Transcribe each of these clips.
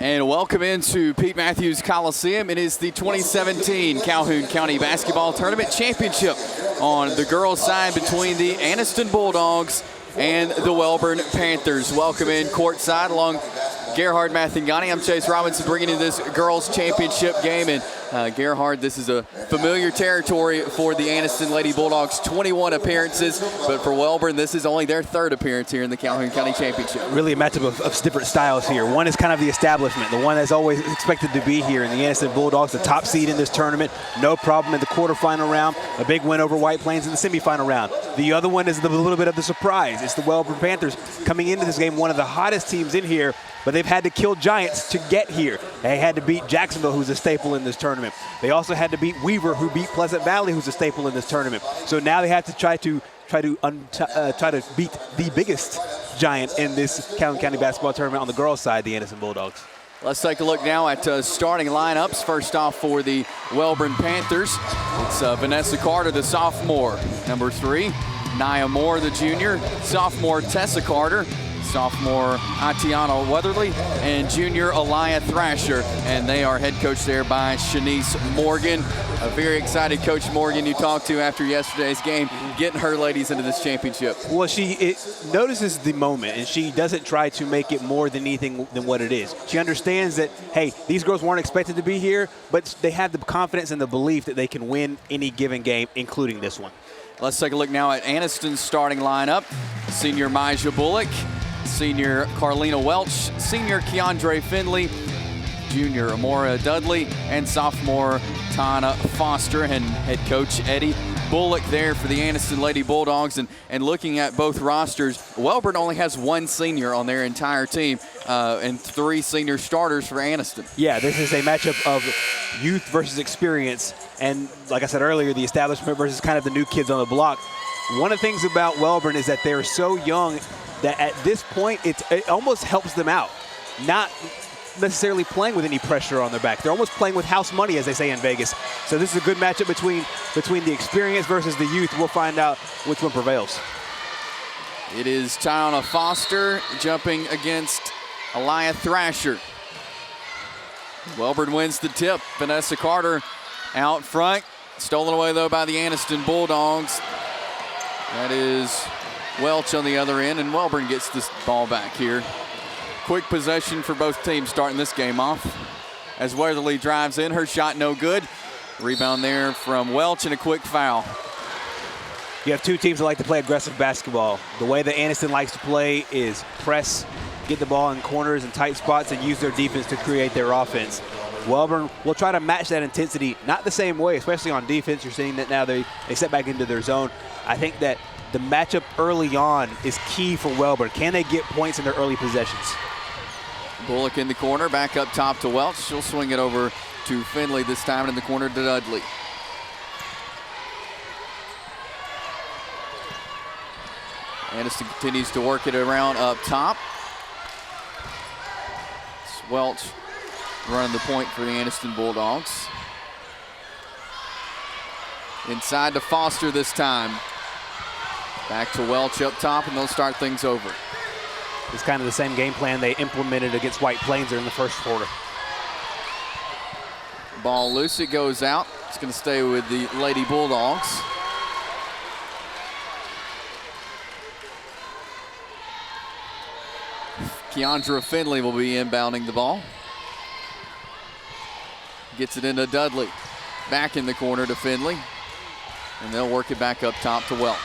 And welcome into Pete Matthews Coliseum. It is the 2017 Calhoun County Basketball Tournament Championship on the girls' side between the Anniston Bulldogs and the Wellborn Panthers. Welcome in courtside along Gerhard Mathangani. I'm Chase Robinson bringing you this girls' championship game. And Gerhard, this is a familiar territory for the Anniston Lady Bulldogs, 21 appearances. But for Wellborn, this is only their third appearance here in the Calhoun County Championship. Really a matchup of different styles here. One is kind of the establishment, the one that's always expected to be here in the Anniston Bulldogs, the top seed in this tournament. No problem in the quarterfinal round. A big win over White Plains in the semifinal round. The other one is a little bit of the surprise. It's the Wellborn Panthers coming into this game, one of the hottest teams in here, but they've had to kill giants to get here. They had to beat Jacksonville, who's a staple in this tournament. They also had to beat Weaver, who beat Pleasant Valley, who's a staple in this tournament. So now they have to try to beat the biggest giant in this Calhoun County basketball tournament on the girls' side, the Anniston Bulldogs. Let's take a look now at starting lineups. First off for the Wellborn Panthers, it's Vanessa Carter, the sophomore. Number 3, Nia Moore, the junior. Sophomore Tessa Carter. Sophomore Atiana Weatherly, and junior Aliyah Thrasher, and they are head coached there by Shanice Morgan. A very excited Coach Morgan you talked to after yesterday's game, getting her ladies into this championship. Well, she notices the moment, and she doesn't try to make it more than anything than what it is. She understands that, hey, these girls weren't expected to be here, but they have the confidence and the belief that they can win any given game, including this one. Let's take a look now at Anniston's starting lineup. Senior Mija Bullock, senior Carlina Welch, senior Keandre Finley, junior Amora Dudley, and sophomore Tana Foster, and head coach Eddie Bullock there for the Anniston Lady Bulldogs. And looking at both rosters, Wellborn only has one senior on their entire team and 3 senior starters for Anniston. Yeah, this is a matchup of youth versus experience, and like I said earlier, the establishment versus kind of the new kids on the block. One of the things about Wellborn is that they're so young that at this point, it almost helps them out. Not necessarily playing with any pressure on their back. They're almost playing with house money, as they say in Vegas. So this is a good matchup between the experience versus the youth. We'll find out which one prevails. It is Tiana Foster jumping against Aliyah Thrasher. Wellborn wins the tip. Vanessa Carter out front. Stolen away, though, by the Anniston Bulldogs. That is Welch on the other end, and Wellborn gets this ball back here. Quick possession for both teams starting this game off. As Weatherly drives in, her shot no good. Rebound there from Welch and a quick foul. You have two teams that like to play aggressive basketball. The way that Anniston likes to play is press, get the ball in corners and tight spots, and use their defense to create their offense. Wellborn will try to match that intensity, not the same way, especially on defense. You're seeing that now they step back into their zone. I think that the matchup early on is key for Wellborn. Can they get points in their early possessions? Bullock in the corner, back up top to Welch. She'll swing it over to Finley this time, in the corner to Dudley. Anniston continues to work it around up top. It's Welch running the point for the Anniston Bulldogs. Inside to Foster this time. Back to Welch up top, and they'll start things over. It's kind of the same game plan they implemented against White Plains in the first quarter. Ball loose, it goes out. It's going to stay with the Lady Bulldogs. Keandra Finley will be inbounding the ball. Gets it into Dudley. Back in the corner to Finley. And they'll work it back up top to Welch.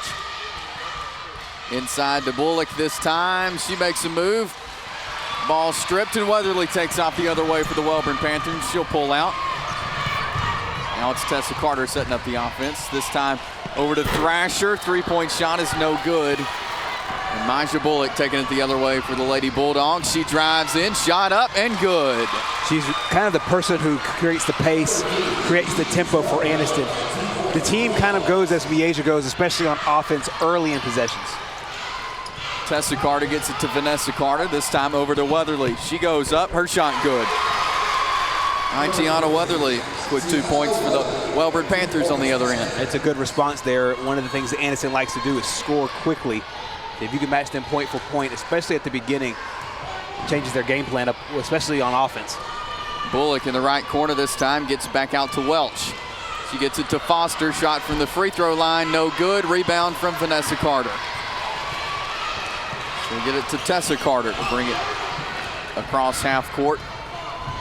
Inside to Bullock this time. She makes a move. Ball stripped, and Weatherly takes off the other way for the Wellborn Panthers. She'll pull out. Now it's Tessa Carter setting up the offense. This time over to Thrasher. Three-point shot is no good. And Mija Bullock taking it the other way for the Lady Bulldogs. She drives in, shot up, and good. She's kind of the person who creates the pace, creates the tempo for Anniston. The team kind of goes as Mieja goes, especially on offense early in possessions. Tessa Carter gets it to Vanessa Carter, this time over to Weatherly. She goes up, her shot good. Tiana Weatherly with 2 points for the Wellborn Panthers on the other end. It's a good response there. One of the things that Anniston likes to do is score quickly. If you can match them point for point, especially at the beginning, changes their game plan up, especially on offense. Bullock in the right corner this time, gets back out to Welch. She gets it to Foster, shot from the free throw line, no good. Rebound from Vanessa Carter. She'll get it to Tessa Carter to bring it across half court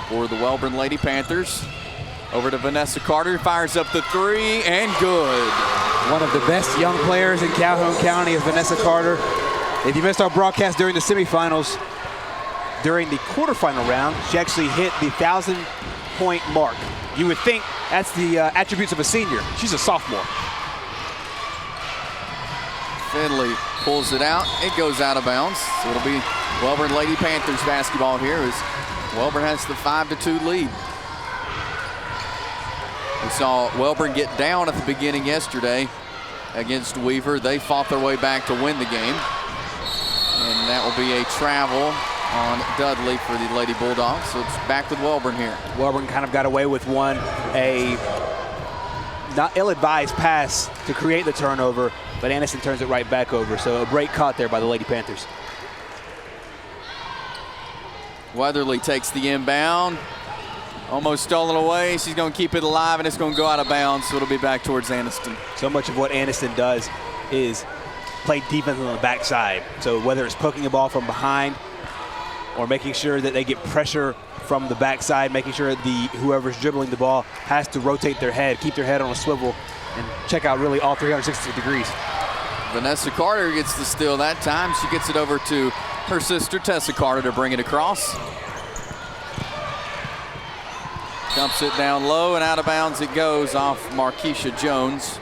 for the Wellborn Lady Panthers. Over to Vanessa Carter, fires up the three, and good. One of the best young players in Calhoun County is Vanessa Carter. If you missed our broadcast during the semifinals, during the quarterfinal round, she actually hit the 1,000-point mark. You would think that's the attributes of a senior. She's a sophomore. Finley pulls it out. It goes out of bounds. So it'll be Wellborn Lady Panthers basketball here as Wellborn has the 5-2 lead. We saw Wellborn get down at the beginning yesterday against Weaver. They fought their way back to win the game. And that will be a travel on Dudley for the Lady Bulldogs. So it's back with Wellborn here. Wellborn kind of got away with a not ill-advised pass to create the turnover, but Anniston turns it right back over. So a break caught there by the Lady Panthers. Weatherly takes the inbound. Almost stolen away. She's going to keep it alive, and it's going to go out of bounds, so it'll be back towards Anniston. So much of what Anniston does is play defense on the backside. So whether it's poking the ball from behind or making sure that they get pressure from the backside, making sure whoever's dribbling the ball has to rotate their head, keep their head on a swivel, and check out really all 360 degrees. Vanessa Carter gets the steal that time. She gets it over to her sister, Tessa Carter, to bring it across. Dumps it down low, and out of bounds it goes off Markeisha Jones.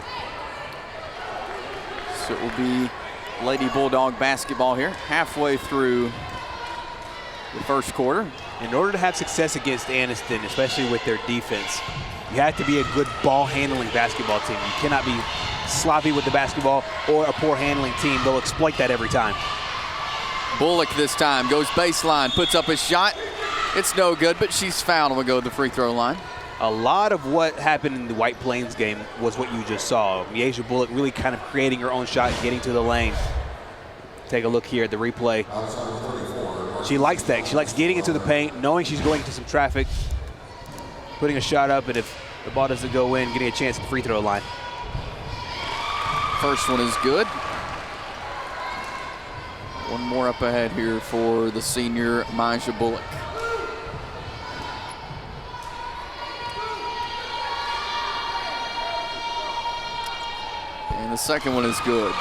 So it will be Lady Bulldog basketball here, halfway through the first quarter. In order to have success against Anniston, especially with their defense, you have to be a good ball handling basketball team. You cannot be sloppy with the basketball or a poor handling team. They'll exploit that every time. Bullock this time goes baseline, puts up a shot. It's no good, but she's fouled and will go to the free throw line. A lot of what happened in the White Plains game was what you just saw. Miasia Bullock really kind of creating her own shot, getting to the lane. Take a look here at the replay. She likes that. She likes getting into the paint, knowing she's going into some traffic, putting a shot up, and if the ball doesn't go in, getting a chance at the free throw line. First one is good. One more up ahead here for the senior Miasia Bullock. And the second one is good.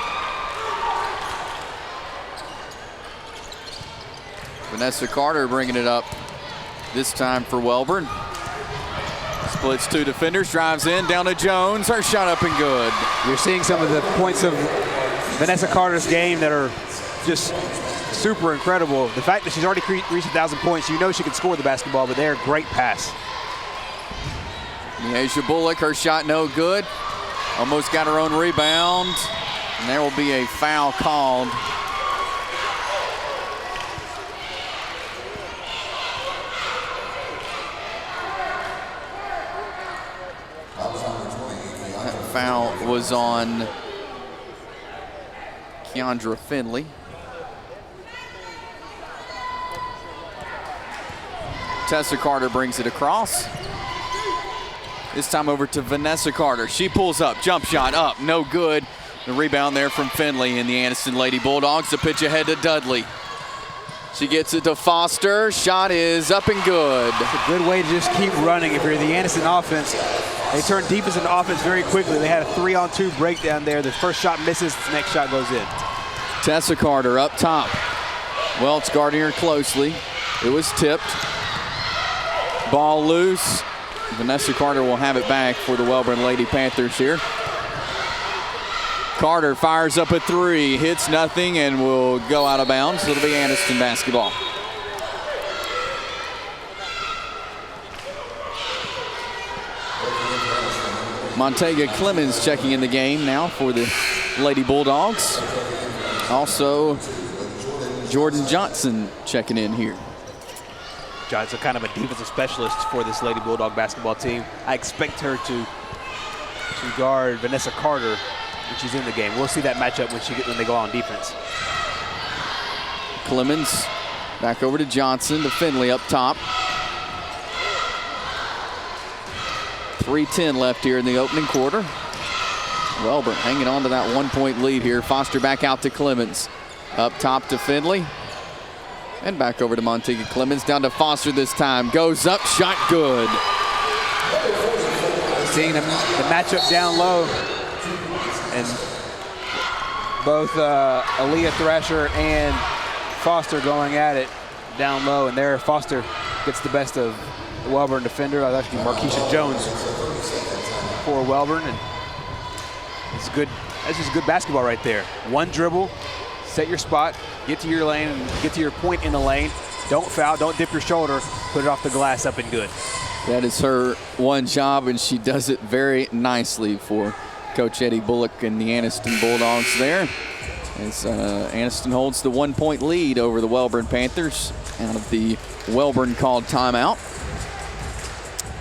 Vanessa Carter bringing it up this time for Wellborn. Splits two defenders, drives in, down to Jones. Her shot up and good. You're seeing some of the points of Vanessa Carter's game that are just super incredible. The fact that she's already reached 1,000 points, you know she can score the basketball, but they're a great pass. Miasia Bullock, her shot no good. Almost got her own rebound. And there will be a foul called. That foul was on Keandra Finley. Tessa Carter brings it across. This time over to Vanessa Carter. She pulls up, jump shot up, no good. The rebound there from Finley and the Anniston Lady Bulldogs. The pitch ahead to Dudley. She gets it to Foster. Shot is up and good. It's a good way to just keep running. If you're the Anniston offense, they turn defense into offense very quickly. They had a 3-on-2 breakdown there. The first shot misses, the next shot goes in. Tessa Carter up top. Welch guarding her closely. It was tipped. Ball loose. Vanessa Carter will have it back for the Wellborn Lady Panthers here. Carter fires up a three, hits nothing, and will go out of bounds. It'll be Anniston basketball. Montega Clemens checking in the game now for the Lady Bulldogs. Also, Jordan Johnson checking in here. Johnson, kind of a defensive specialist for this Lady Bulldog basketball team. I expect her to guard Vanessa Carter when she's in the game. We'll see that matchup when they go on defense. Clemens Back over to Johnson, to Finley up top. 3:10 left here in the opening quarter. Wellborn hanging on to that 1-point lead here. Foster back out to Clemens. Up top to Finley. And back over to Montega Clemens. Down to Foster this time. Goes up, shot good. Seeing the matchup down low. And both Aaliyah Thrasher and Foster going at it down low. And there Foster gets the best of the Wellborn defender. That's actually Markeisha Jones for Wellborn. And it's good. That's just good basketball right there. One dribble, set your spot, get to your lane, and get to your point in the lane. Don't foul, don't dip your shoulder, put it off the glass, up and good. That is her one job, and she does it very nicely for Coach Eddie Bullock and the Anniston Bulldogs there. As Anniston holds the 1-point lead over the Wellborn Panthers out of the Wellborn called timeout.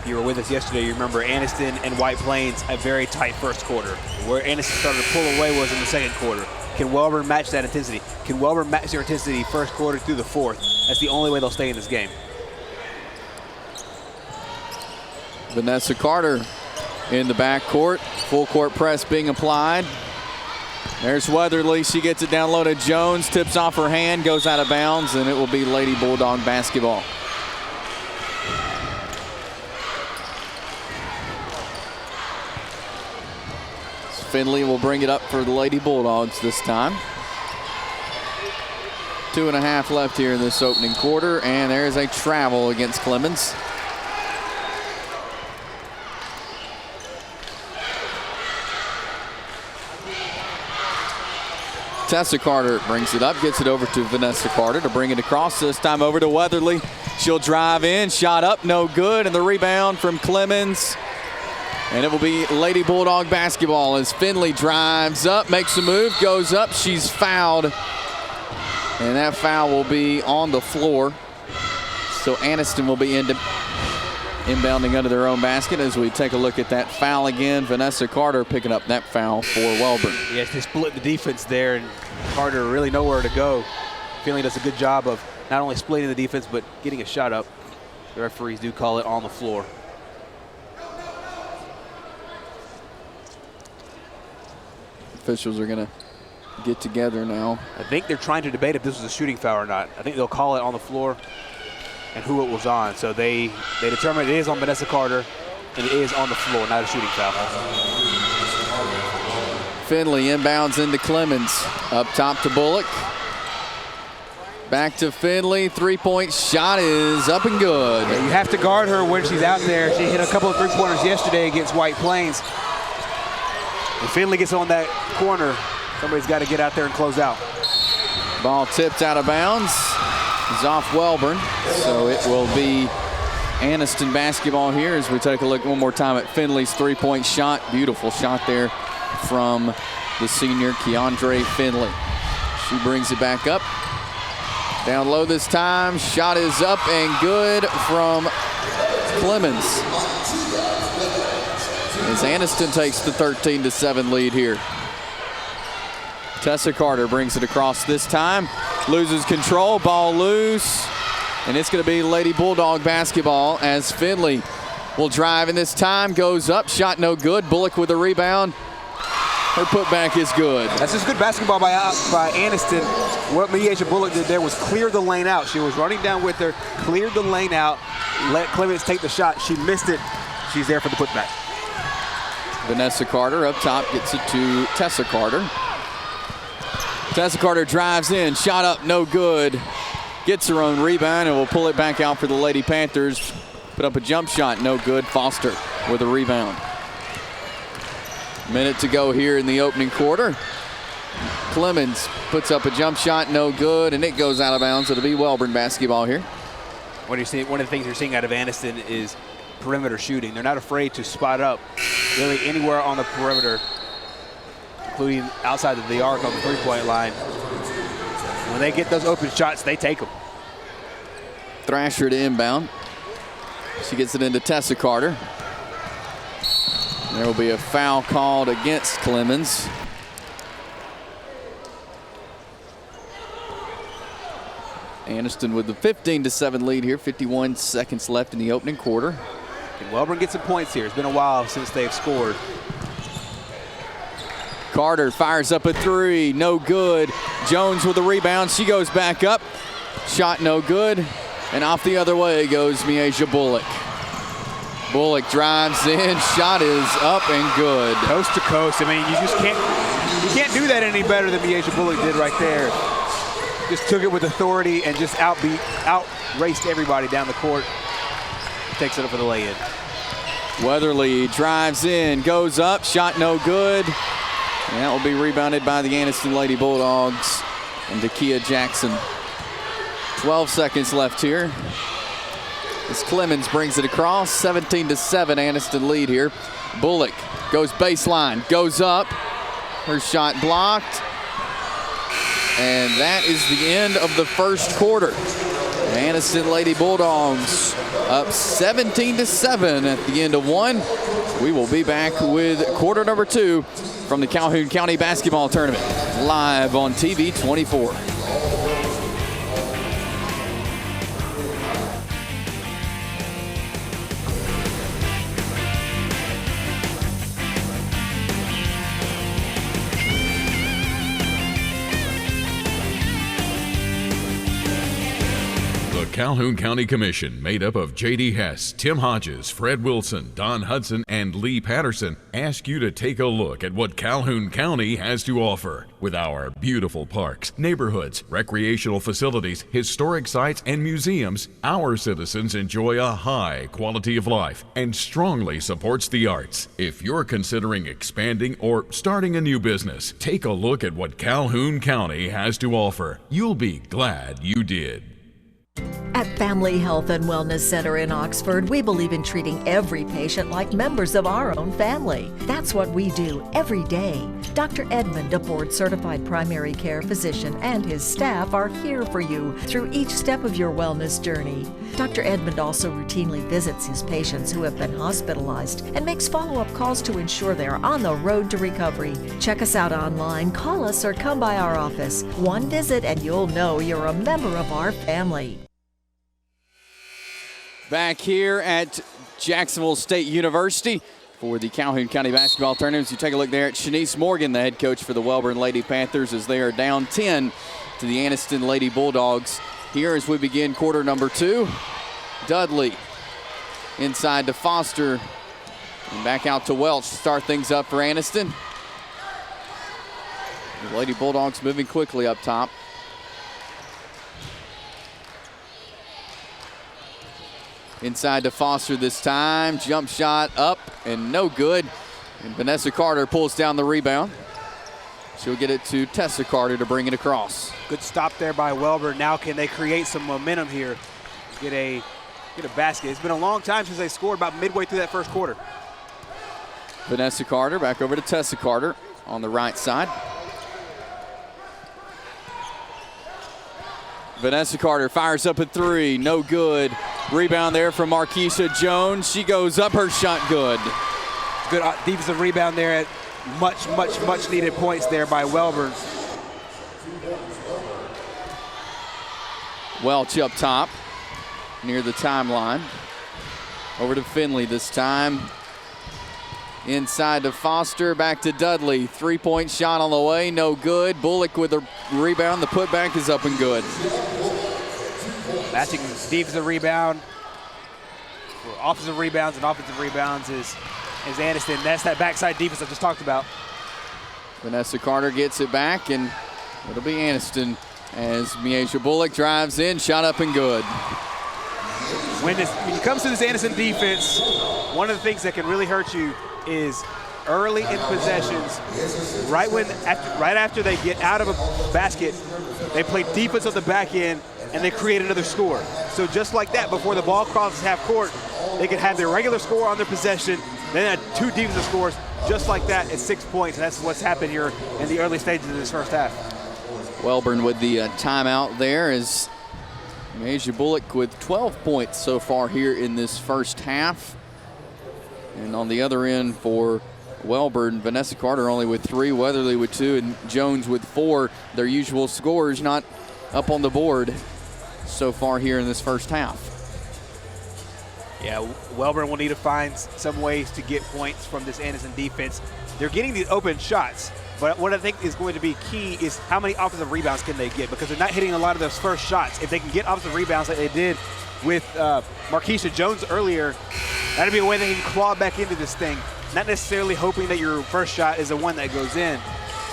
If you were with us yesterday, you remember Anniston and White Plains, a very tight first quarter. Where Anniston started to pull away was in the second quarter. Can Wellborn match that intensity? Can Wellborn match their intensity first quarter through the fourth? That's the only way they'll stay in this game. Vanessa Carter in the backcourt. Full court press being applied. There's Weatherly. She gets it down low to Jones. Tips off her hand, goes out of bounds, and it will be Lady Bulldog basketball. Finley will bring it up for the Lady Bulldogs this time. 2.5 left here in this opening quarter, and there's a travel against Clemens. Tessa Carter brings it up, gets it over to Vanessa Carter to bring it across, this time over to Weatherly. She'll drive in, shot up, no good, and the rebound from Clemens. And it will be Lady Bulldog basketball as Finley drives up, makes a move, goes up, she's fouled. And that foul will be on the floor. So Anniston will be inbounding under their own basket as we take a look at that foul again. Vanessa Carter picking up that foul for Wellborn. Yes, they split the defense there, and Carter really nowhere to go. Finley does a good job of not only splitting the defense, but getting a shot up. The referees do call it on the floor. Officials are going to get together now. I think they're trying to debate if this was a shooting foul or not. I think they'll call it on the floor and who it was on. So they determined it is on Vanessa Carter, and it is on the floor, not a shooting foul. Finley inbounds into Clemens. Up top to Bullock. Back to Finley. 3-point shot is up and good. Yeah, you have to guard her when she's out there. She hit a couple of three-pointers yesterday against White Plains. When Finley gets on that corner, somebody's got to get out there and close out. Ball tipped out of bounds. It's off Wellborn. So it will be Anniston basketball here as we take a look one more time at Finley's 3-point shot. Beautiful shot there from the senior Keandre Finley. She brings it back up. Down low this time. Shot is up and good from Clemens. As Anniston takes the 13-7 lead here. Tessa Carter brings it across this time. Loses control, ball loose. And it's going to be Lady Bulldog basketball as Finley will drive in this time. Goes up, shot no good. Bullock with a rebound. Her putback is good. That's just good basketball by Anniston. What Mediation Bullock did there was clear the lane out. She was running down with her, cleared the lane out, let Clemens take the shot. She missed it. She's there for the putback. Vanessa Carter up top gets it to Tessa Carter. Tessa Carter drives in, shot up, no good. Gets her own rebound and will pull it back out for the Lady Panthers. Put up a jump shot, no good. Foster with a rebound. Minute to go here in the opening quarter. Clemens puts up a jump shot, no good, and it goes out of bounds. It'll be Wellborn basketball here. One of the things you're seeing out of Anniston is perimeter shooting. They're not afraid to spot up really anywhere on the perimeter, including outside of the arc on the three-point line. When they get those open shots, they take them. Thrasher to inbound. She gets it into Tessa Carter. There will be a foul called against Clemens. Anniston with the 15-7 lead here, 51 seconds left in the opening quarter. Can Wellborn get some points here? It's been a while since they've scored. Carter fires up a three, no good. Jones with the rebound, she goes back up. Shot no good, and off the other way goes Miasia Bullock. Bullock drives in, shot is up and good. Coast to coast, I mean, you just can't do that any better than Miasia Bullock did right there. Just took it with authority and just out-raced everybody down the court. Takes it up for the lay-in. Weatherly drives in, goes up, shot no good. And that will be rebounded by the Anniston Lady Bulldogs and Dakia Jackson. 12 seconds left here. As Clemens brings it across, 17-7 Anniston lead here. Bullock goes baseline, goes up. Her shot blocked. And that is the end of the first quarter. The Anniston Lady Bulldogs up 17-7 at the end of one. We will be back with quarter number 2 from the Calhoun County Basketball Tournament, live on TV 24. Calhoun County Commission, made up of J.D. Hess, Tim Hodges, Fred Wilson, Don Hudson, and Lee Patterson, ask you to take a look at what Calhoun County has to offer. With our beautiful parks, neighborhoods, recreational facilities, historic sites, and museums, our citizens enjoy a high quality of life and strongly supports the arts. If you're considering expanding or starting a new business, take a look at what Calhoun County has to offer. You'll be glad you did. At Family Health and Wellness Center in Oxford, we believe in treating every patient like members of our own family. That's what we do every day. Dr. Edmond, a board-certified primary care physician, and his staff are here for you through each step of your wellness journey. Dr. Edmond also routinely visits his patients who have been hospitalized and makes follow-up calls to ensure they are on the road to recovery. Check us out online, call us, or come by our office. One visit and you'll know you're a member of our family. Back here at Jacksonville State University for the Calhoun County Basketball Tournament. You take a look there at Shanice Morgan, the head coach for the Wellborn Lady Panthers, as they are down 10 to the Anniston Lady Bulldogs. Here as we begin quarter number 2. Dudley inside to Foster and back out to Welch to start things up for Anniston. The Lady Bulldogs moving quickly up top. Inside to Foster this time. Jump shot up and no good. And Vanessa Carter pulls down the rebound. She'll get it to Tessa Carter to bring it across. Good stop there by Wellborn. Now can they create some momentum here? Get a basket. It's been a long time since they scored, about midway through that first quarter. Vanessa Carter back over to Tessa Carter on the right side. Vanessa Carter fires up a three, no good. Rebound there from Marquisha Jones. She goes up, her shot good. Good defensive rebound there at much needed points there by Wellborn. Welch up top near the timeline. Over to Finley this time. Inside to Foster, back to Dudley. Three-point shot on the way, no good. Bullock with the rebound. The putback is up and good. Matching defensive rebound, offensive rebounds and offensive rebounds is Anniston. That's that backside defense I just talked about. Vanessa Carter gets it back, and it'll be Anniston as Miasia Bullock drives in, shot up and good. When it comes to this Anniston defense, one of the things that can really hurt you is early in possessions, right after they get out of a basket, they play defense on the back end and they create another score. So just like that, before the ball crosses half court, they can have their regular score on their possession, then add 2 defensive scores just like that at 6 points. And that's what's happened here in the early stages of this first half. Wellborn with the timeout there as Miasia Bullock with 12 points so far here in this first half. And on the other end for Wellborn, Vanessa Carter only with 3, Weatherly with 2, and Jones with 4. Their usual scores not up on the board. so far here in this first half. Yeah, Wellborn will need to find some ways to get points from this Anniston defense. They're getting the open shots, but what I think is going to be key is how many offensive rebounds can they get, because they're not hitting a lot of those first shots. If they can get offensive rebounds like they did with Marquisha Jones earlier, that'd be a way they can claw back into this thing. Not necessarily hoping that your first shot is the one that goes in,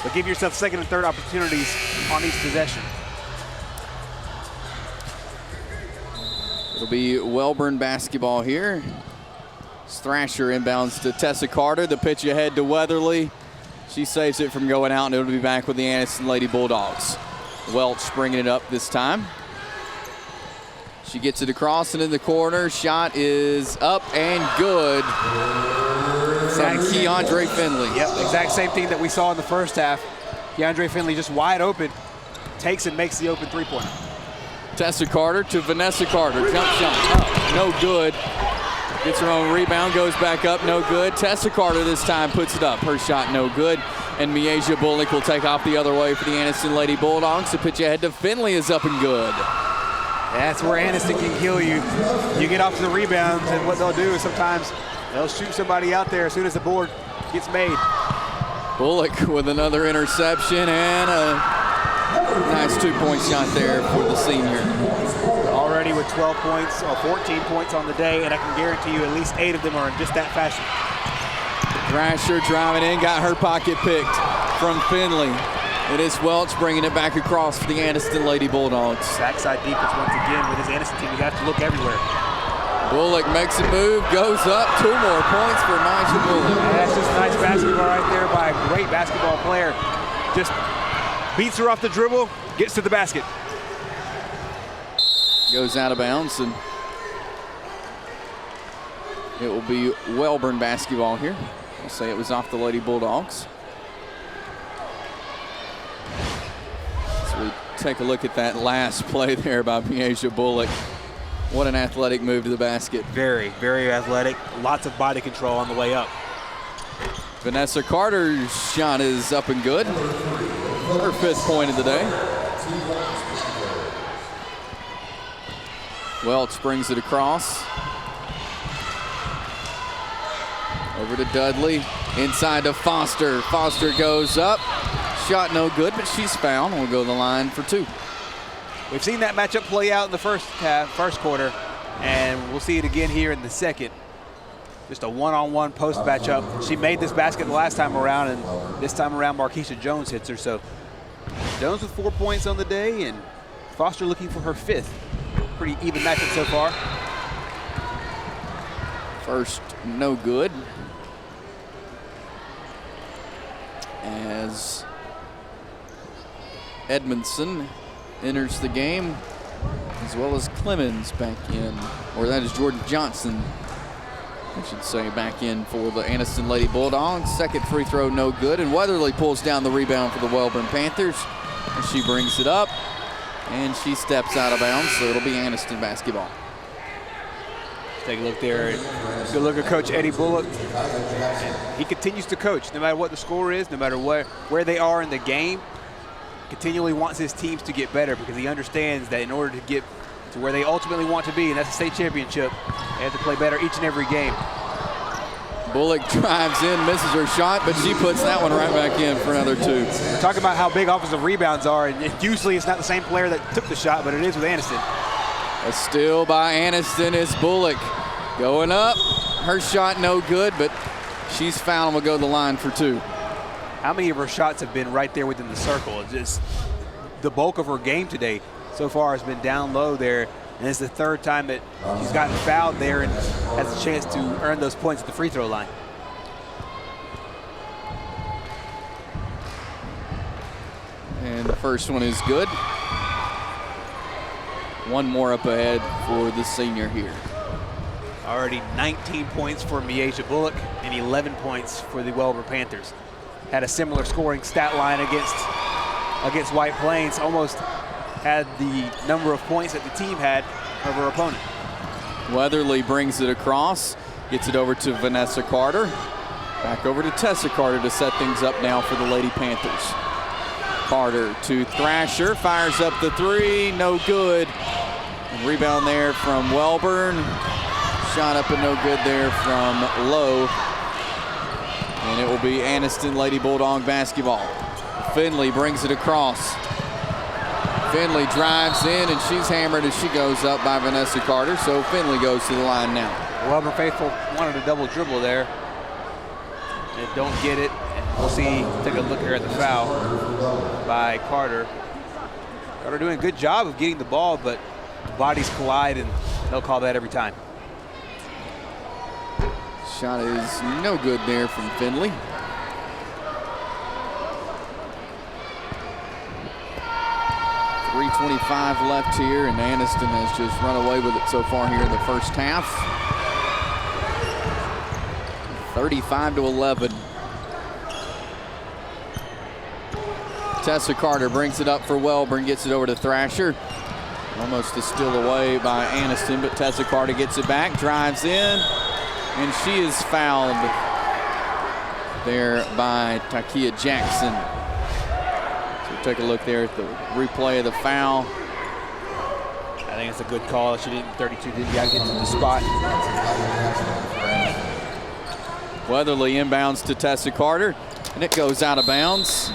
but give yourself second and third opportunities on each possession. It'll be Wellborn basketball here. Thrasher inbounds to Tessa Carter. The pitch ahead to Weatherly. She saves it from going out, and it'll be back with the Anniston Lady Bulldogs. Welch bringing it up this time. She gets it across and in the corner. Shot is up and good from Keandre Finley. Yep, exact same thing that we saw in the first half. Keandre Finley just wide open, takes and makes the open three-pointer. Tessa Carter to Vanessa Carter. Jump shot, no good. Gets her own rebound, goes back up, no good. Tessa Carter this time puts it up. Her shot no good. And Miasia Bullock will take off the other way for the Anniston Lady Bulldogs. The pitch ahead to Finley is up and good. That's where Anniston can kill you. You get off to the rebounds, and what they'll do is sometimes they'll shoot somebody out there as soon as the board gets made. Bullock with another interception and a nice two-point shot there for the senior. Already with 12 points or 14 points on the day, and I can guarantee you at least 8 of them are in just that fashion. Thrasher driving in, got her pocket picked from Finley. It is Welch bringing it back across for the Anniston Lady Bulldogs. Backside defense once again with his Anniston team. You have to look everywhere. Bullock makes a move, goes up. 2 more points for Miasia Bullock. That's just nice basketball right there by a great basketball player. Just beats her off the dribble, gets to the basket. Goes out of bounds, and it will be Wellborn basketball here. I'll say it was off the Lady Bulldogs. So we take a look at that last play there by Miasia Bullock. What an athletic move to the basket. Very, very athletic. Lots of body control on the way up. Vanessa Carter's shot is up and good. Her 5th point of the day. Welch brings it across. Over to Dudley. Inside to Foster. Foster goes up. Shot no good, but she's fouled. We'll go to the line for 2. We've seen that matchup play out in the first quarter, and we'll see it again here in the second. Just a one-on-one post matchup. She made this basket the last time around, and this time around Marquisha Jones hits her. So Jones with 4 points on the day, and Foster looking for her 5th. Pretty even matchup so far. First, no good. As Edmondson enters the game, as well as Clemens back in, or that is Jordan Johnson, I should say, back in for the Anniston Lady Bulldogs. Second free throw, no good, and Weatherly pulls down the rebound for the Wellborn Panthers, and she brings it up, and she steps out of bounds, so it'll be Anniston basketball. Take a look there. Good look at Coach Eddie Bullock. And he continues to coach no matter what the score is, no matter where they are in the game. Continually wants his teams to get better because he understands that in order to get to where they ultimately want to be, and that's the state championship, they have to play better each and every game. Bullock drives in, misses her shot, but she puts that one right back in for another 2. We're talking about how big offensive rebounds are, and usually it's not the same player that took the shot, but it is with Anniston. A steal by Anniston is Bullock. Going up, her shot no good, but she's fouled and will go to the line for 2. How many of her shots have been right there within the circle? It's just the bulk of her game today so far has been down low there, and it's the 3rd time that she's gotten fouled there and has a chance to earn those points at the free throw line. And the first one is good. One more up ahead for the senior here. Already 19 points for Miasia Bullock and 11 points for the Wellborn Panthers. Had a similar scoring stat line against White Plains. Almost had the number of points that the team had of her opponent. Weatherly brings it across, gets it over to Vanessa Carter. Back over to Tessa Carter to set things up now for the Lady Panthers. Carter to Thrasher, fires up the 3, no good. Rebound there from Wellborn. Shot up and no good there from Lowe. And it will be Anniston Lady Bulldog basketball. Finley brings it across. Finley drives in, and she's hammered as she goes up by Vanessa Carter. So Finley goes to the line now. Wellborn faithful wanted a double dribble there. They don't get it. And we'll see, take a look here at the foul by Carter. Carter doing a good job of getting the ball, but bodies collide, and they'll call that every time. Shot is no good there from Finley. .325 left here, and Anniston has just run away with it so far here in the first half. 35-11. Tessa Carter brings it up for Wellborn, gets it over to Thrasher. Almost a steal away by Anniston, but Tessa Carter gets it back, drives in, and she is fouled there by Takia Jackson. So take a look there at the replay of the foul. I think it's a good call. She didn't, 32 didn't get to the spot. Weatherly inbounds to Tessa Carter, and it goes out of bounds.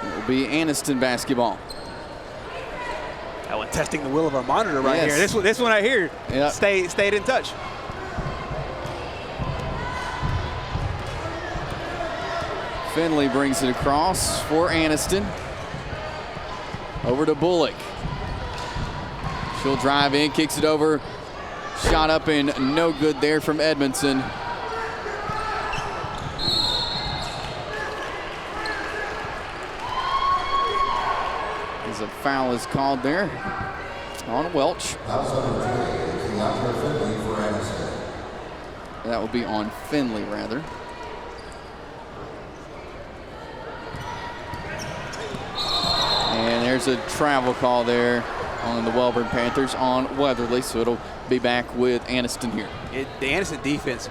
It will be Anniston basketball. That one testing the will of our monitor right Yes. here. This one right here, Yep. stayed in touch. Finley brings it across for Anniston. Over to Bullock. She'll drive in, kicks it over. Shot up and no good there from Edmondson. As a foul is called there on Welch. That will be on Finley, rather. And there's a travel call there on the Wellborn Panthers on Weatherly, so it'll be back with Anniston here. The Anniston defense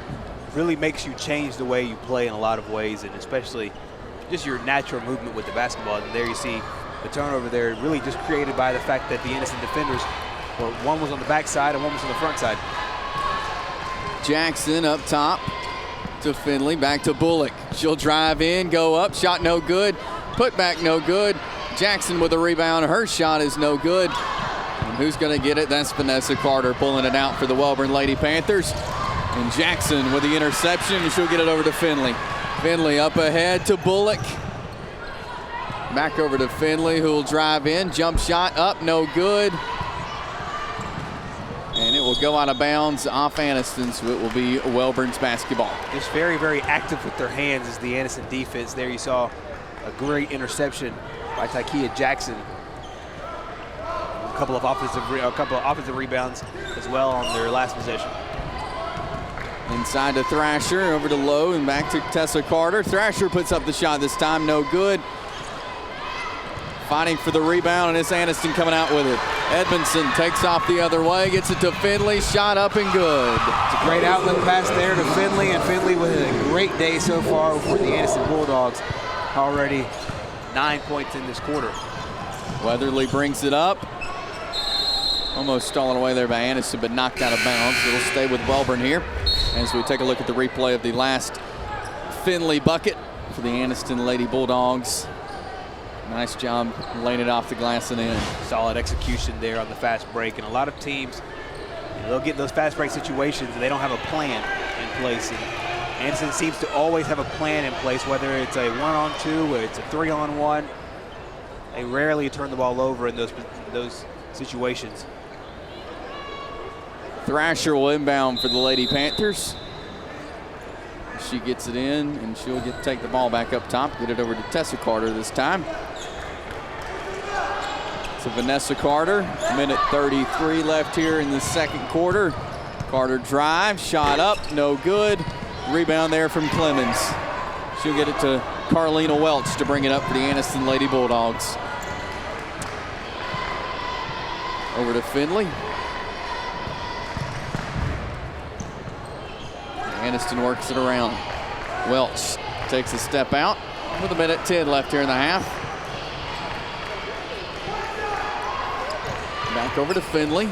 really makes you change the way you play in a lot of ways, and especially just your natural movement with the basketball. And there you see the turnover there, really just created by the fact that the Anniston defenders, well, one was on the back side and one was on the front side. Jackson up top to Finley, back to Bullock. She'll drive in, go up, shot no good, put back no good. Jackson with a rebound, her shot is no good. And who's gonna get it? That's Vanessa Carter pulling it out for the Wellborn Lady Panthers. And Jackson with the interception, and she'll get it over to Finley. Finley up ahead to Bullock. Back over to Finley, who will drive in, jump shot up, no good. And it will go out of bounds off Anniston, so it will be Wellborn's basketball. Just very, very active with their hands is the Anniston defense. There you saw a great interception by Takia Jackson. A couple of offensive rebounds as well on their last possession. Inside to Thrasher, over to Lowe, and back to Tessa Carter. Thrasher puts up the shot this time, no good. Fighting for the rebound, and it's Anniston coming out with it. Edmondson takes off the other way, gets it to Finley, shot up and good. It's a great outlet pass there to Finley, and Finley with a great day so far for the Anniston Bulldogs. Already 9 points in this quarter. Weatherly brings it up. Almost stolen away there by Anniston, but knocked out of bounds. It'll stay with Wellborn here as we take a look at the replay of the last Finley bucket for the Anniston Lady Bulldogs. Nice job laying it off the glass and in. Solid execution there on the fast break. And a lot of teams, they'll get those fast break situations and they don't have a plan in place. And Anniston seems to always have a plan in place, whether it's a 1-on-2 or it's a 3-on-1. They rarely turn the ball over in those situations. Thrasher will inbound for the Lady Panthers. She gets it in, and she'll take the ball back up top, get it over to Tessa Carter this time. So Vanessa Carter, minute 33 left here in the second quarter. Carter drives, shot up, no good. Rebound there from Clemens. She'll get it to Carlina Welch to bring it up for the Anniston Lady Bulldogs. Over to Finley. Anniston works it around. Welch takes a step out with a minute 10 left here in the half. Back over to Finley.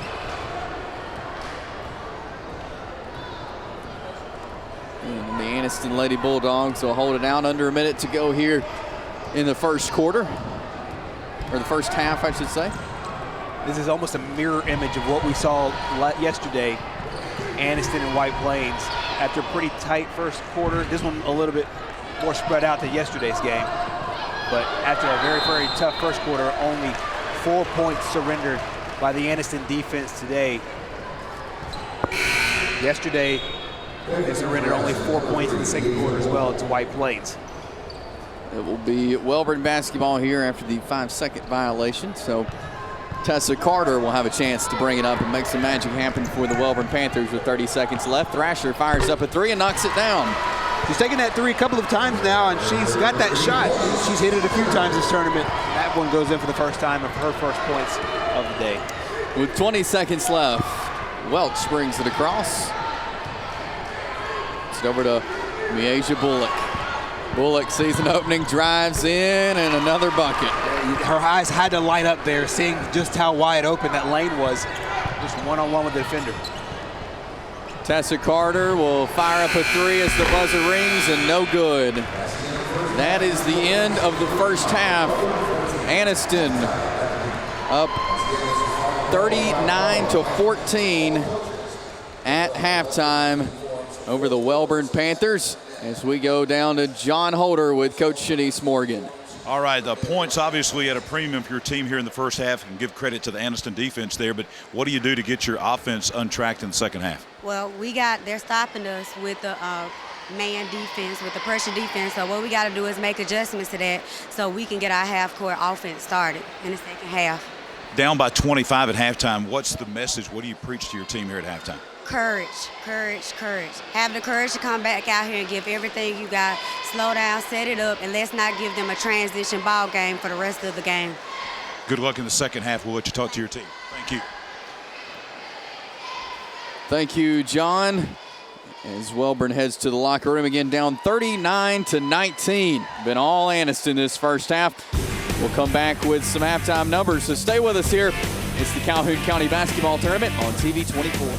And the Anniston Lady Bulldogs will hold it out. Under a minute to go here in the first quarter, or the first half, I should say. This is almost a mirror image of what we saw yesterday, Anniston and White Plains. After a pretty tight first quarter, this one a little bit more spread out than yesterday's game. But after a very, very tough first quarter, only 4 points surrendered by the Anniston defense today. Yesterday, they surrendered only 4 points in the second quarter as well to White Plains. It will be Wellborn basketball here after the 5-second violation. So Tessa Carter will have a chance to bring it up and make some magic happen for the Wellborn Panthers with 30 seconds left. Thrasher fires up a three and knocks it down. She's taken that three a couple of times now, and she's got that shot. She's hit it a few times this tournament. That one goes in for the first time of her first points of the day. With 20 seconds left, Welch brings it across. It's over to Miasia Bullock. Bullock sees an opening, drives in, and another bucket. Her eyes had to light up there, seeing just how wide open that lane was. Just one-on-one with the defender. Tessa Carter will fire up a three as the buzzer rings, and no good. That is the end of the first half. Anniston up 39-14 at halftime over the Wellborn Panthers, as we go down to John Holder with Coach Shanice Morgan. All right, the points obviously at a premium for your team here in the first half, and give credit to the Anniston defense there, but what do you do to get your offense untracked in the second half? Well, they're stopping us with the man defense, with the pressure defense, so what we got to do is make adjustments to that so we can get our half-court offense started in the second half. Down by 25 at halftime, what's the message? What do you preach to your team here at halftime? Courage, courage, courage. Have the courage to come back out here and give everything you got. Slow down, set it up, and let's not give them a transition ball game for the rest of the game. Good luck in the second half. We'll let you talk to your team. Thank you. Thank you, John. As Wellborn heads to the locker room again, down 39-19. Been all Anniston this first half. We'll come back with some halftime numbers, so stay with us here. It's the Calhoun County Basketball Tournament on TV 24.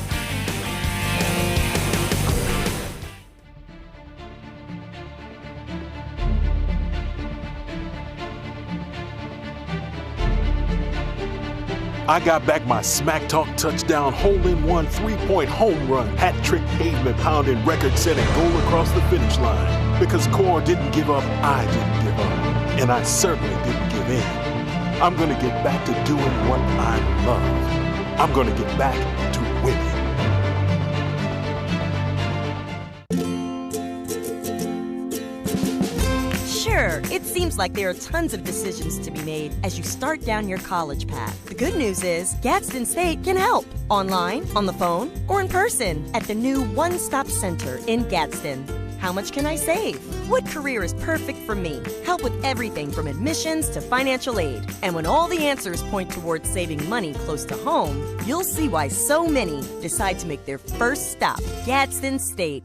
I got back my smack talk touchdown, hole-in-one, three-point home run, hat-trick pavement pounding, record-setting goal across the finish line. Because Core didn't give up, I didn't give up. And I certainly didn't give in. I'm gonna get back to doing what I love. I'm gonna get back to winning. Sure, it seems like there are tons of decisions to be made as you start down your college path. The good news is Gadsden State can help. Online, on the phone, or in person at the new One Stop Center in Gadsden. How much can I save? What career is perfect for me? Help with everything from admissions to financial aid. And when all the answers point towards saving money close to home, you'll see why so many decide to make their first stop, Gadsden State.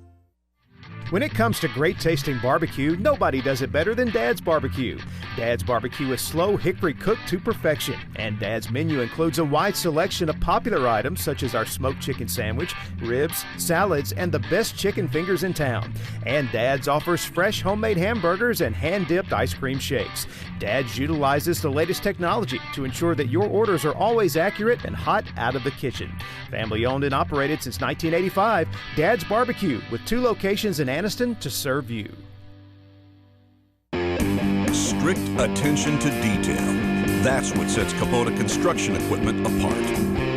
When it comes to great tasting barbecue, nobody does it better than Dad's Barbecue. Dad's Barbecue is slow hickory cooked to perfection, and Dad's menu includes a wide selection of popular items such as our smoked chicken sandwich, ribs, salads, and the best chicken fingers in town. And Dad's offers fresh homemade hamburgers and hand-dipped ice cream shakes. Dad's utilizes the latest technology to ensure that your orders are always accurate and hot out of the kitchen. Family owned and operated since 1985, Dad's Barbecue, with 2 locations in Anniston to serve you. Strict attention to detail. That's what sets Kubota construction equipment apart.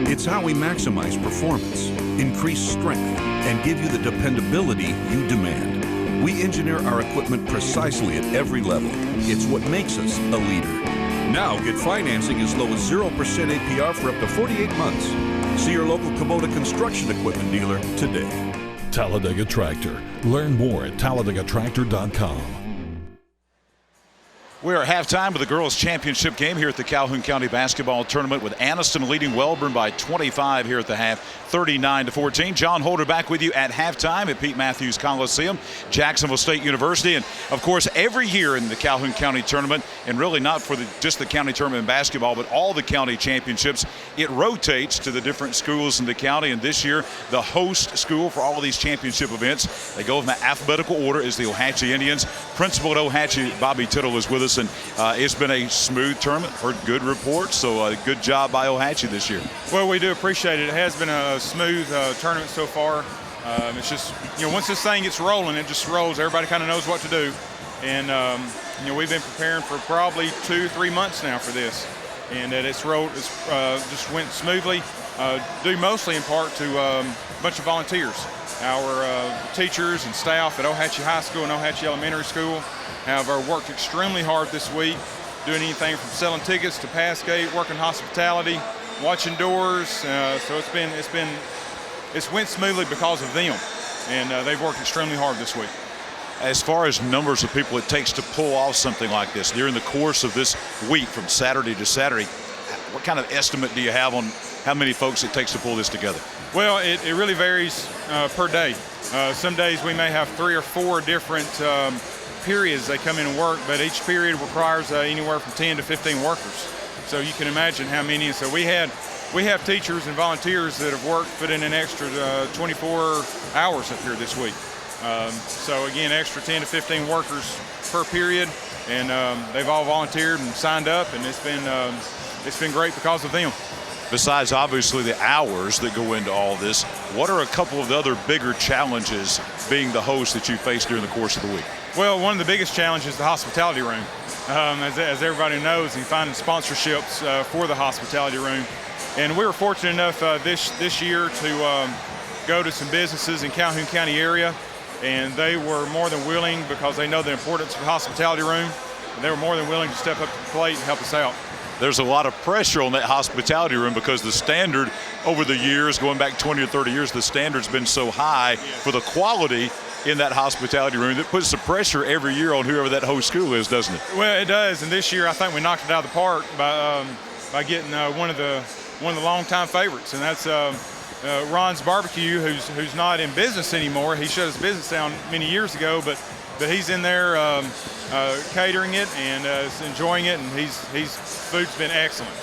It's how we maximize performance, increase strength, and give you the dependability you demand. We engineer our equipment precisely at every level. It's what makes us a leader. Now get financing as low as 0% APR for up to 48 months. See your local Kubota construction equipment dealer today. Talladega Tractor. Learn more at TalladegaTractor.com. We're at halftime of the girls' championship game here at the Calhoun County Basketball Tournament, with Anniston leading Wellborn by 25 here at the half, 39-14. John Holder back with you at halftime at Pete Matthews Coliseum, Jacksonville State University. And, of course, every year in the Calhoun County Tournament, and really not for just the county tournament in basketball, but all the county championships, it rotates to the different schools in the county. And this year, the host school for all of these championship events, they go in alphabetical order, is the Ohatchee Indians. Principal at Ohatchee, Bobby Tittle, is with us. And it's been a smooth tournament. Heard good reports, so good job by Ohatchee this year. Well, we do appreciate it. It has been a smooth tournament so far. It's just, once this thing gets rolling, it just rolls. Everybody kind of knows what to do. And, we've been preparing for probably 2-3 months now for this. And it's just went smoothly, due mostly in part to a bunch of volunteers. Our teachers and staff at Ohatchee High School and Ohatchee Elementary School have worked extremely hard this week, doing anything from selling tickets to pass gate, working hospitality, watching doors. So it's went smoothly because of them, and they've worked extremely hard this week. As far as numbers of people it takes to pull off something like this during the course of this week from Saturday to Saturday, what kind of estimate do you have on how many folks it takes to pull this together? Well, it really varies per day. Some days we may have 3 or 4 different periods they come in and work, but each period requires anywhere from 10 to 15 workers. So you can imagine how many. And so we have teachers and volunteers that have worked, put in an extra 24 hours up here this week. So again, extra 10 to 15 workers per period, and they've all volunteered and signed up, and it's been great because of them. Besides obviously the hours that go into all this, what are a couple of the other bigger challenges being the host that you face during the course of the week? Well, one of the biggest challenges is the hospitality room. As everybody knows, and finding sponsorships for the hospitality room. And we were fortunate enough this year to go to some businesses in Calhoun County area, and they were more than willing, because they know the importance of the hospitality room, and they were more than willing to step up to the plate and help us out. There's a lot of pressure on that hospitality room because the standard over the years, going back 20 or 30 years, the standard's been so high for the quality in that hospitality room that puts the pressure every year on whoever that host school is, doesn't it? Well, it does, and this year I think we knocked it out of the park by getting one of the longtime favorites, and that's Ron's Barbecue, who's not in business anymore. He shut his business down many years ago, but he's in there catering it and enjoying it, and his food's been excellent.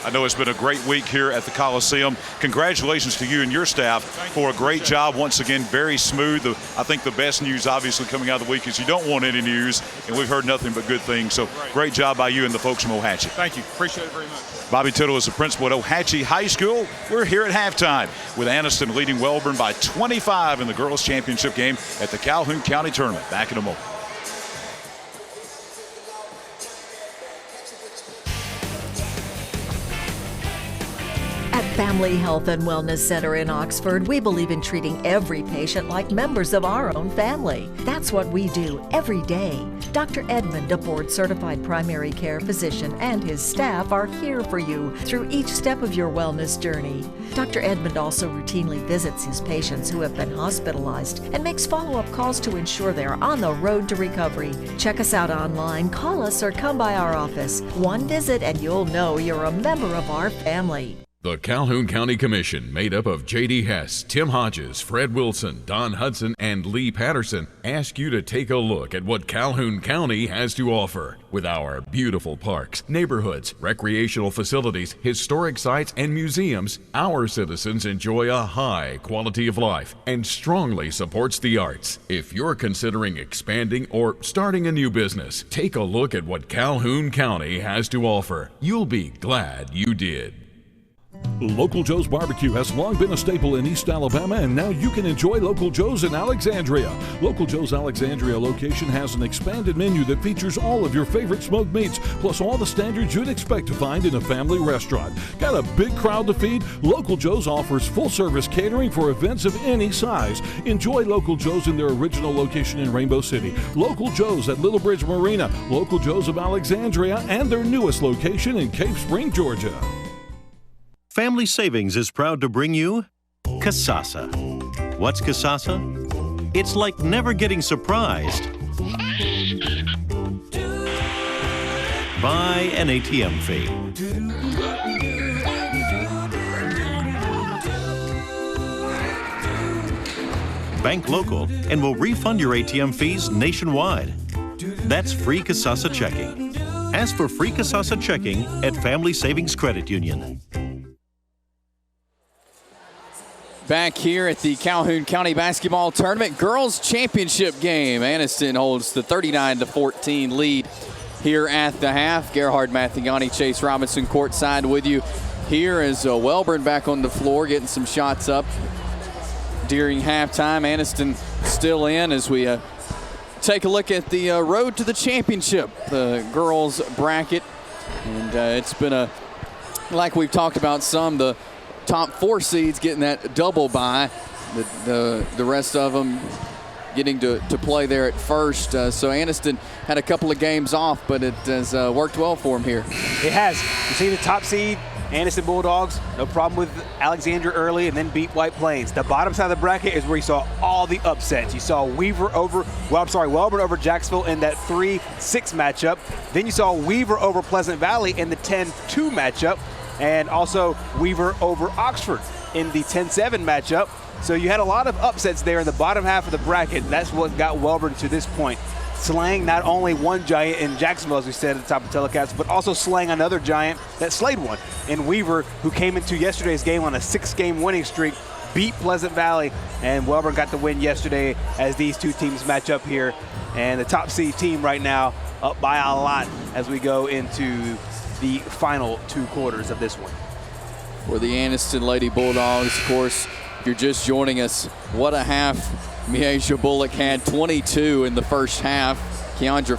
I know it's been a great week here at the Coliseum. Congratulations to you and your staff for a great job. Once again, very smooth. I think the best news obviously coming out of the week is you don't want any news, and we've heard nothing but good things. So great job by you and the folks from Ohatchee. Thank you. Appreciate it very much. Bobby Tittle is the principal at Ohatchee High School. We're here at halftime with Anniston leading Wellborn by 25 in the girls' championship game at the Calhoun County Tournament. Back in a moment. At Family Health and Wellness Center in Oxford, we believe in treating every patient like members of our own family. That's what we do every day. Dr. Edmond, a board-certified primary care physician, and his staff are here for you through each step of your wellness journey. Dr. Edmond also routinely visits his patients who have been hospitalized and makes follow-up calls to ensure they're on the road to recovery. Check us out online, call us, or come by our office. One visit and you'll know you're a member of our family. The Calhoun County Commission, made up of J.D. Hess, Tim Hodges, Fred Wilson, Don Hudson, and Lee Patterson, ask you to take a look at what Calhoun County has to offer. With our beautiful parks, neighborhoods, recreational facilities, historic sites, and museums, our citizens enjoy a high quality of life and strongly supports the arts. If you're considering expanding or starting a new business, take a look at what Calhoun County has to offer. You'll be glad you did. Local Joe's Barbecue has long been a staple in East Alabama, and now you can enjoy Local Joe's in Alexandria. Local Joe's Alexandria location has an expanded menu that features all of your favorite smoked meats, plus all the standards you'd expect to find in a family restaurant. Got a big crowd to feed? Local Joe's offers full-service catering for events of any size. Enjoy Local Joe's in their original location in Rainbow City, Local Joe's at Little Bridge Marina, Local Joe's of Alexandria, and their newest location in Cape Spring, Georgia. Family Savings is proud to bring you Kasasa. What's Kasasa? It's like never getting surprised Buy an ATM fee. Bank local and we'll refund your ATM fees nationwide. That's free Casasa checking. Ask for free Casasa checking at Family Savings Credit Union. Back here at the Calhoun County Basketball Tournament Girls Championship game. Anniston holds the 39-14 lead here at the half. Gerhard Mathiani, Chase Robinson courtside with you here as Wellborn back on the floor getting some shots up during halftime. Anniston still in as we take a look at the road to the championship, the girls bracket. And it's been like we've talked about the top 4 seeds getting that double bye. The rest of them getting to play there at first. So Anniston had a couple of games off, but it has worked well for them here. It has. You see the top seed, Anniston Bulldogs, no problem with Alexandria early and then beat White Plains. The bottom side of the bracket is where you saw all the upsets. You saw Wellborn over Jacksonville in that 3-6 matchup. Then you saw Weaver over Pleasant Valley in the 10-2 matchup. And also Weaver over Oxford in the 10-7 matchup. So you had a lot of upsets there in the bottom half of the bracket. That's what got Wellborn to this point. Slaying not only one giant in Jacksonville, as we said at the top of the telecast, but also slaying another giant that slayed one in Weaver, who came into yesterday's game on a 6-game winning streak, beat Pleasant Valley, and Wellborn got the win yesterday as these two teams match up here. And the top seed team right now up by a lot as we go into the final 2 quarters of this one. For the Anniston Lady Bulldogs, of course, if you're just joining us, what a half Miasia Bullock had. 22 in the first half. Keandra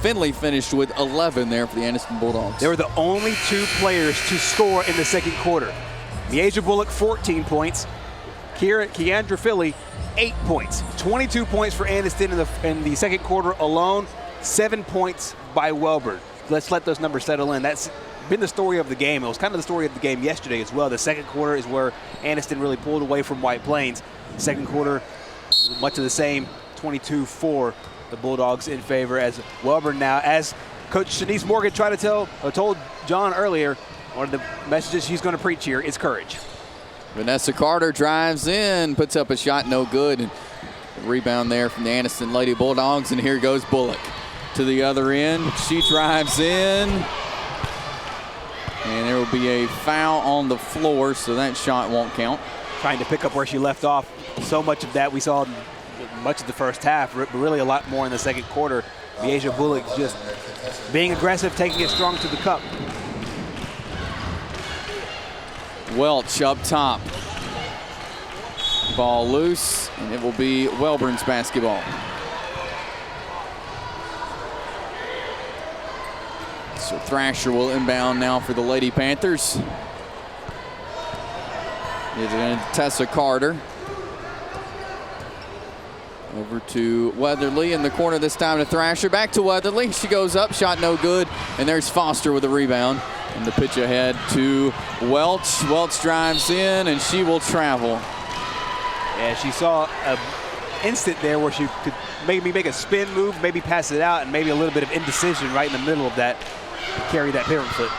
Finley finished with 11 there for the Anniston Bulldogs. They were the only 2 players to score in the second quarter. Miasia Bullock, 14 points. Keandra Finley, 8 points. 22 points for Anniston in the second quarter alone. 7 points by Wellborn. Let's let those numbers settle in. That's been the story of the game. It was kind of the story of the game yesterday as well. The second quarter is where Anniston really pulled away from White Plains. Second quarter, much of the same, 22-4, the Bulldogs in favor as Wellborn now. As Coach Shanice Morgan told John earlier, one of the messages she's going to preach here is courage. Vanessa Carter drives in, puts up a shot, no good. And a rebound there from the Anniston Lady Bulldogs, and here goes Bullock to the other end. She drives in, and there will be a foul on the floor, so that shot won't count. Trying to pick up where she left off. So much of that we saw much of the first half, but really a lot more in the second quarter. Miasia Bullock just being aggressive, taking it strong to the cup. Welch up top. Ball loose, and it will be Wellborn's basketball. So Thrasher will inbound now for the Lady Panthers. It's Tessa Carter. Over to Weatherly in the corner this time to Thrasher. Back to Weatherly. She goes up, shot no good. And there's Foster with a rebound. And the pitch ahead to Welch. Welch drives in, and she will travel. Yeah, she saw an instant there where she could maybe make a spin move, maybe pass it out, and maybe a little bit of indecision right in the middle of that to carry that pivot foot.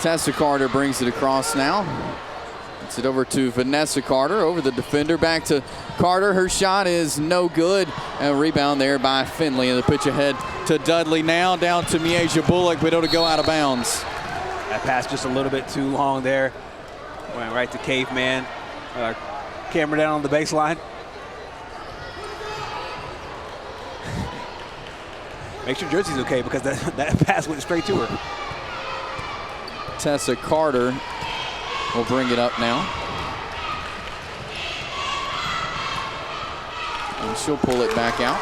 Tessa Carter brings it across now. It's it over to Vanessa Carter, over the defender, back to Carter. Her shot is no good. And a rebound there by Finley. And the pitch ahead to Dudley now, down to Miasia Bullock, but it'll go out of bounds. That pass just a little bit too long there. Went right to Caveman. Camera down on the baseline. Make sure Jersey's okay, because that pass went straight to her. Tessa Carter will bring it up now. And she'll pull it back out.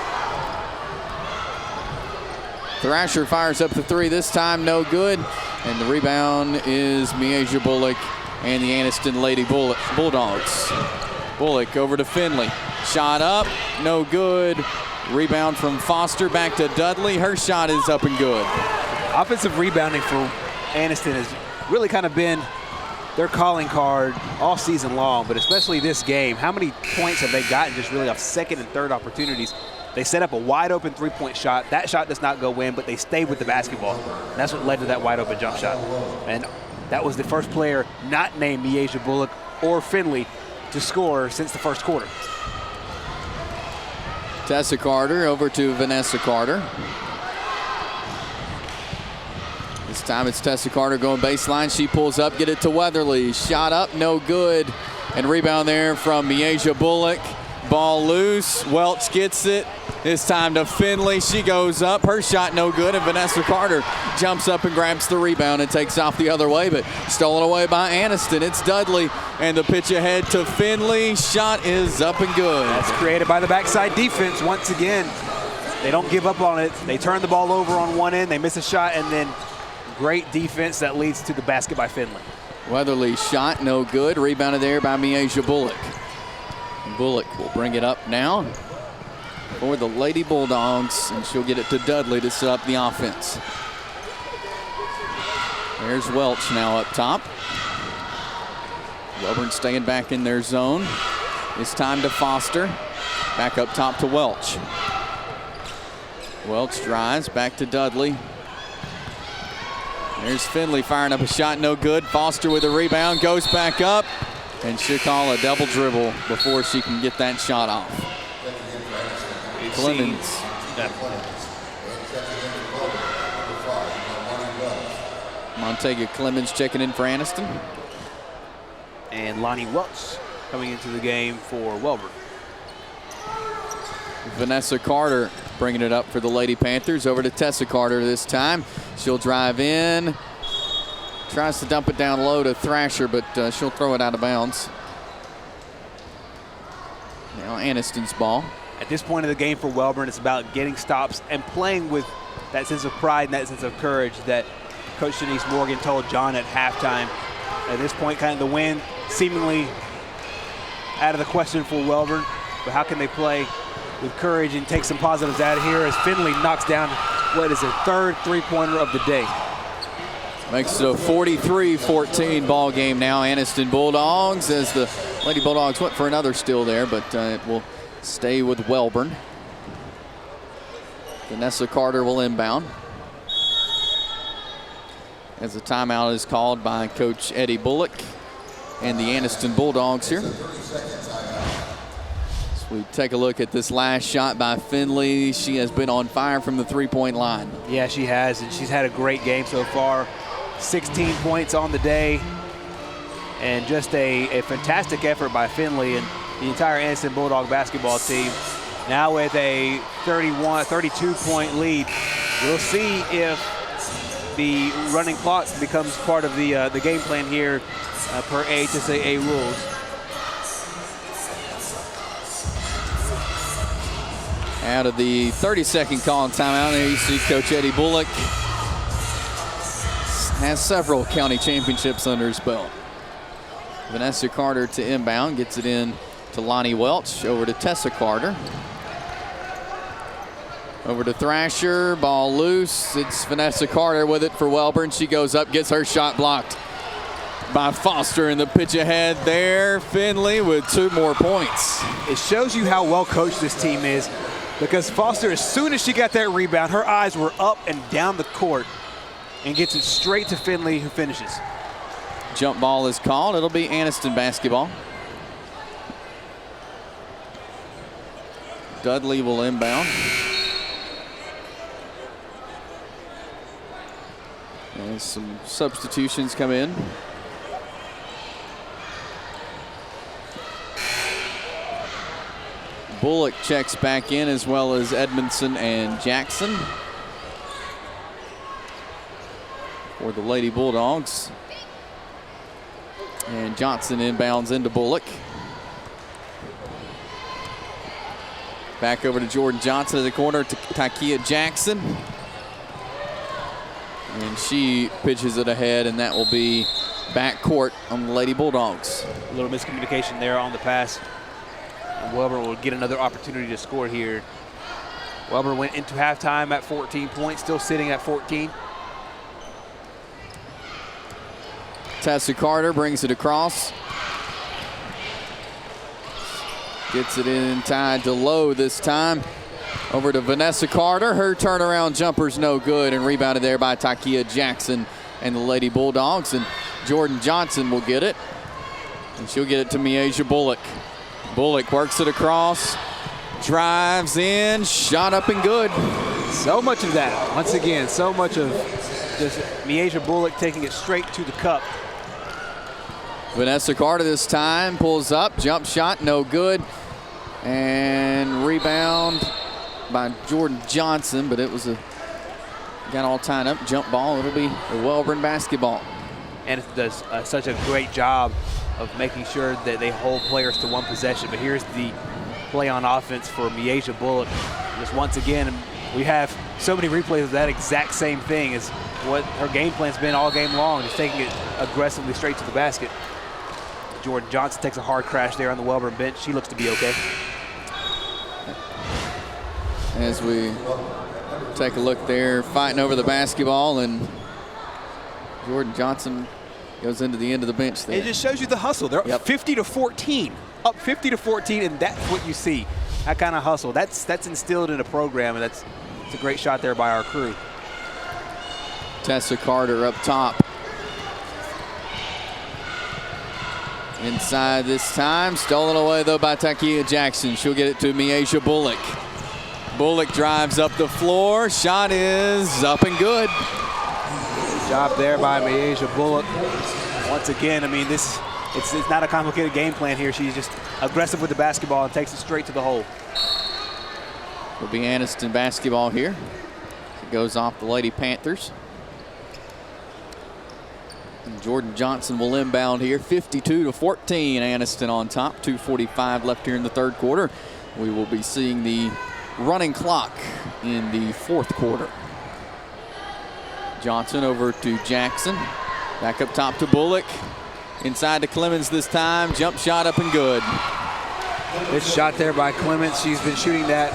Thrasher fires up the three, this time no good. And the rebound is Miasia Bullock and the Anniston Lady Bulldogs. Bullock over to Finley. Shot up, no good. Rebound from Foster, back to Dudley. Her shot is up and good. Offensive rebounding for Anniston has really kind of been their calling card all season long, but especially this game. How many points have they gotten just really off second and third opportunities? They set up a wide open three-point shot. That shot does not go in, but they stayed with the basketball. And that's what led to that wide open jump shot. And that was the first player not named Miaja Bullock or Finley to score since the first quarter. Tessa Carter over to Vanessa Carter. This time it's Tessa Carter going baseline. She pulls up, get it to Weatherly. Shot up, no good. And rebound there from Miaja Bullock. Ball loose. Welch gets it. This time to Finley. She goes up. Her shot no good. And Vanessa Carter jumps up and grabs the rebound and takes off the other way. But stolen away by Anniston. It's Dudley. And the pitch ahead to Finley. Shot is up and good. That's created by the backside defense once again. They don't give up on it. They turn the ball over on one end. They miss a shot. And then great defense that leads to the basket by Finley. Weatherly shot no good. Rebounded there by Miaja Bullock. Bullock will bring it up now for the Lady Bulldogs, and she'll get it to Dudley to set up the offense. There's Welch now up top. Wellborn staying back in their zone. It's time to Foster. Back up top to Welch. Welch drives back to Dudley. There's Finley firing up a shot, no good. Foster with a rebound, goes back up. And she'll call a double dribble before she can get that shot off. Clemens. Montega Clemens checking in for Anniston. And Lonnie Welch coming into the game for Wellborn. Vanessa Carter bringing it up for the Lady Panthers. Over to Tessa Carter this time. She'll drive in. Tries to dump it down low to Thrasher, but she'll throw it out of bounds. Now Anniston's ball. At this point of the game for Wellborn, it's about getting stops and playing with that sense of pride and that sense of courage that Coach Denise Morgan told John at halftime. At this point, kind of the win seemingly out of the question for Wellborn, but how can they play with courage and take some positives out of here as Finley knocks down what is a third three-pointer of the day. Makes it a 43-14 ball game now. Anniston Bulldogs as the Lady Bulldogs went for another steal there, but it will stay with Wellborn. Vanessa Carter will inbound. As the timeout is called by Coach Eddie Bullock and the Anniston Bulldogs here. So we take a look at this last shot by Finley. She has been on fire from the three-point line. Yeah, she has, and she's had a great game so far. 16 points on the day, and just a fantastic effort by Finley and the entire Anniston Bulldog basketball team. Now with a 32-point lead. We'll see if the running clock becomes part of the game plan here per HSAA rules. Out of the 30-second call and timeout, there you see Coach Eddie Bullock has several county championships under his belt. Vanessa Carter to inbound, gets it in to Lonnie Welch, over to Tessa Carter. Over to Thrasher, ball loose. It's Vanessa Carter with it for Wellborn. She goes up, gets her shot blocked by Foster in the pitch ahead there. Finley with 2 more points. It shows you how well coached this team is, because Foster, as soon as she got that rebound, her eyes were up and down the court and gets it straight to Finley, who finishes. Jump ball is called. It'll be Anniston basketball. Dudley will inbound. And some substitutions come in. Bullock checks back in, as well as Edmondson and Jackson for the Lady Bulldogs. And Johnson inbounds into Bullock. Back over to Jordan Johnson at the corner to Takia Jackson. And she pitches it ahead, and that will be back court on the Lady Bulldogs. A little miscommunication there on the pass. And Wellborn will get another opportunity to score here. Wellborn went into halftime at 14 points, still sitting at 14. Tessa Carter brings it across. Gets it in tied to Lowe this time. Over to Vanessa Carter. Her turnaround jumper's no good, and rebounded there by Takia Jackson and the Lady Bulldogs. And Jordan Johnson will get it. And she'll get it to Miasia Bullock. Bullock works it across, drives in, shot up and good. So much of that, once again, so much of just Miasia Bullock taking it straight to the cup. Vanessa Carter this time pulls up, jump shot, no good. And rebound by Jordan Johnson, but it was got all tied up, jump ball. It'll be a Wellborn basketball. And it does such a great job of making sure that they hold players to one possession. But here's the play on offense for Miasia Bullock. Just once again, we have so many replays of that exact same thing as what her game plan's been all game long, just taking it aggressively straight to the basket. Jordan Johnson takes a hard crash there on the Wellborn bench. She looks to be okay. As we take a look there, fighting over the basketball, and Jordan Johnson goes into the end of the bench there. It just shows you the hustle. They're up 50 to 14, up 50 to 14, and that's what you see. That kind of hustle. That's instilled in a program, and it's a great shot there by our crew. Tessa Carter up top. Inside this time, stolen away though by Takia Jackson. She'll get it to Miasia Bullock. Bullock drives up the floor. Shot is up and good. Good job there by Miasia Bullock. Once again, I mean, it's not a complicated game plan here. She's just aggressive with the basketball and takes it straight to the hole. It'll be Anniston basketball here. It goes off the Lady Panthers. And Jordan Johnson will inbound here. 52 to 14, Anniston on top. 2:45 left here in the third quarter. We will be seeing the running clock in the fourth quarter. Johnson over to Jackson. Back up top to Bullock. Inside to Clemens this time. Jump shot up and good. Good shot there by Clemens. She's been shooting that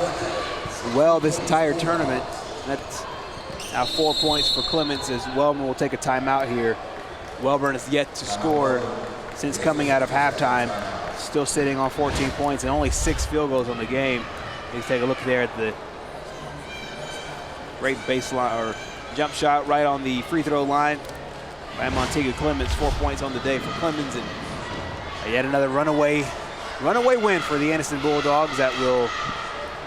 well this entire tournament. That's now 4 points for Clemens as Wellborn will take a timeout here. Wellborn has yet to score since coming out of halftime. Still sitting on 14 points and only 6 field goals on the game. Let's take a look there at the great baseline or jump shot right on the free throw line by Montega Clemens. 4 points on the day for Clemens, and yet another runaway win for the Anniston Bulldogs that will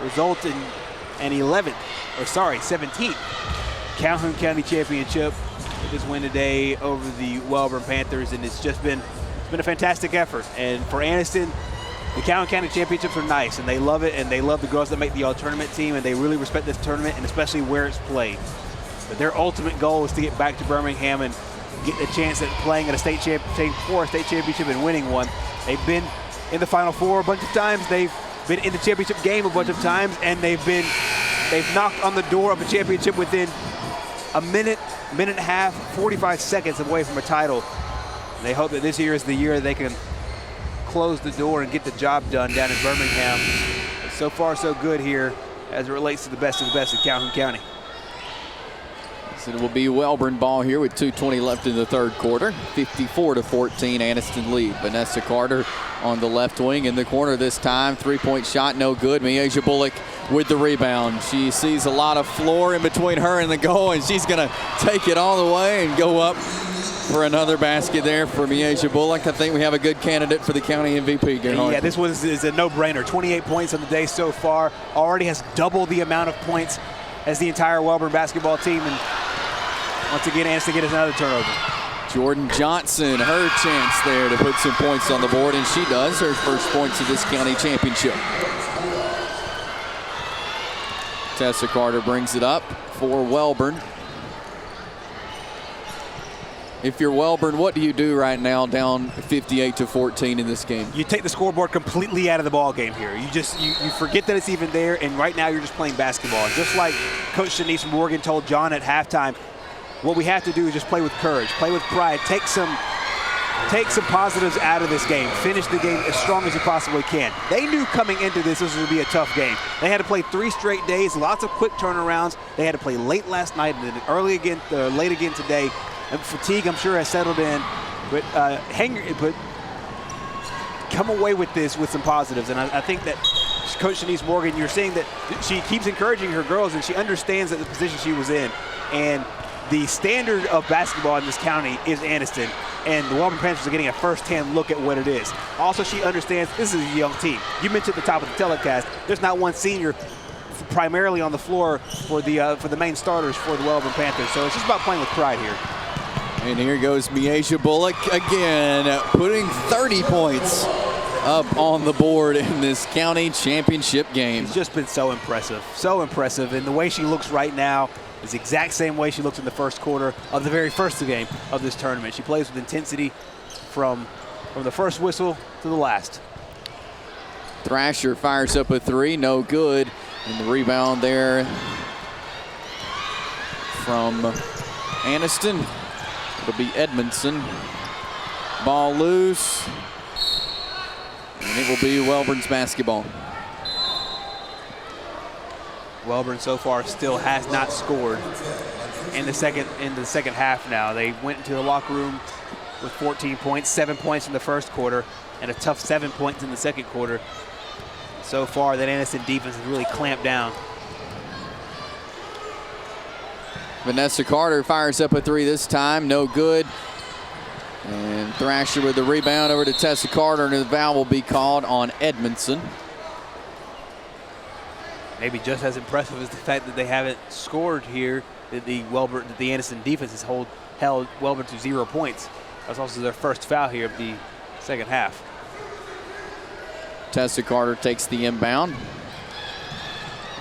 result in an 17th Calhoun County Championship with this win today over the Wellborn Panthers, and it's been a fantastic effort. And for Anniston, the Calhoun County Championships are nice, and they love it, and they love the girls that make the all-tournament team, and they really respect this tournament, and especially where it's played. But their ultimate goal is to get back to Birmingham and get a chance at playing at a state championship and winning one. They've been in the Final Four a bunch of times. They've been in the championship game a bunch of times, and they've knocked on the door of a championship within a minute and a half, 45 seconds away from a title. They hope that this year is the year they can close the door and get the job done down in Birmingham. But so far, so good here as it relates to the best of the best in Calhoun County. So it will be Wellborn ball here with 2:20 left in the third quarter. 54 to 14, Anniston lead. Vanessa Carter on the left wing in the corner this time. 3-point shot, no good. Miasia Bullock with the rebound. She sees a lot of floor in between her and the goal, and she's going to take it all the way and go up for another basket there for Miasia Bullock. I think we have a good candidate for the county MVP, Gerhard. Yeah, this is a no-brainer. 28 points on the day so far. Already has double the amount of points as the entire Wellborn basketball team. And once again, Anniston gets another turnover. Jordan Johnson, her chance there to put some points on the board, and she does. Her first points of this county championship. Tessa Carter brings it up for Wellborn. If you're Wellborn, what do you do right now down 58 to 14 in this game? You take the scoreboard completely out of the ball game here. You forget that it's even there, and right now you're just playing basketball. And just like Coach Denise Morgan told John at halftime, what we have to do is just play with courage, play with pride, take some positives out of this game, finish the game as strong as you possibly can. They knew coming into this was going to be a tough game. They had to play 3 straight days, lots of quick turnarounds. They had to play late last night and then late again today. And fatigue, I'm sure, has settled in. But come away with this with some positives. And I think that Coach Shanice Morgan, you're seeing that she keeps encouraging her girls, and she understands that the position she was in. And the standard of basketball in this county is Anniston, and the Wellborn Panthers are getting a first-hand look at what it is. Also, she understands this is a young team. You mentioned at the top of the telecast, there's not one senior primarily on the floor for the main starters for the Wellborn Panthers. So it's just about playing with pride here. And here goes Miasia Bullock again, putting 30 points up on the board in this county championship game. She's just been so impressive. And the way she looks right now is the exact same way she looks in the first quarter of the very first game of this tournament. She plays with intensity from the first whistle to the last. Thrasher fires up a three, no good. And the rebound there from Anniston. It'll be Edmondson. Ball loose. And it will be Wellborn's basketball. Wellborn so far still has not scored in the second half now. They went into the locker room with 14 points, 7 points in the first quarter, and a tough 7 points in the second quarter. So far, that Anniston defense has really clamped down. Vanessa Carter fires up a three this time, no good. And Thrasher with the rebound over to Tessa Carter, and the foul will be called on Edmondson. Maybe just as impressive as the fact that they haven't scored here, that the Anniston defense has held Wellborn to 0 points. That's also their first foul here of the second half. Tessa Carter takes the inbound.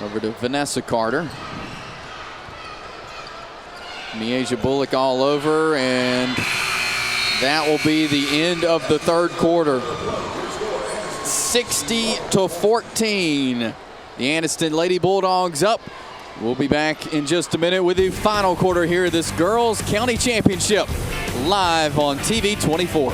Over to Vanessa Carter. Miasia Bullock all over, and that will be the end of the third quarter. 60-14. The Anniston Lady Bulldogs up. We'll be back in just a minute with the final quarter here of this Girls County Championship, live on TV 24.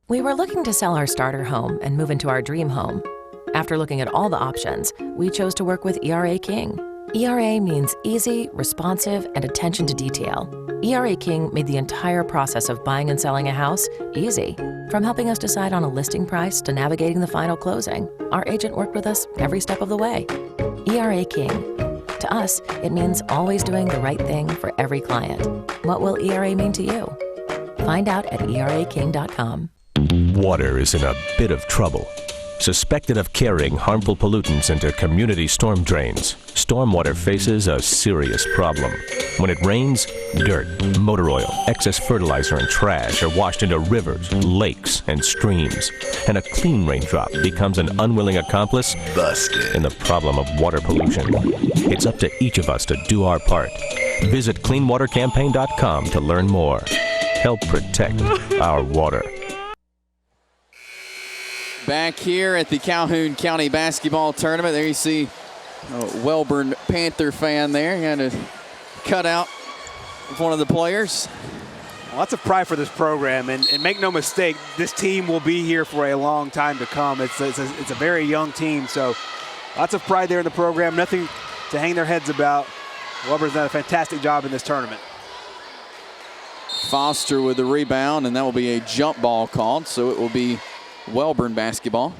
We were looking to sell our starter home and move into our dream home. After looking at all the options, we chose to work with ERA King. ERA means easy, responsive, and attention to detail. ERA King made the entire process of buying and selling a house easy. From helping us decide on a listing price to navigating the final closing, our agent worked with us every step of the way. ERA King. To us, it means always doing the right thing for every client. What will ERA mean to you? Find out at eraking.com. Water is in a bit of trouble. Suspected of carrying harmful pollutants into community storm drains, stormwater faces a serious problem. When it rains, dirt, motor oil, excess fertilizer, and trash are washed into rivers, lakes, and streams. And a clean raindrop becomes an unwilling accomplice in the problem of water pollution. It's up to each of us to do our part. Visit cleanwatercampaign.com to learn more. Help protect our water. Back here at the Calhoun County Basketball Tournament, there you see a Wellborn Panther fan there. Got a cutout of one of the players. Lots of pride for this program, and make no mistake, this team will be here for a long time to come. It's a very young team, so lots of pride there in the program. Nothing to hang their heads about. Wellborn's done a fantastic job in this tournament. Foster with the rebound, and that will be a jump ball called, so it will be Wellborn basketball.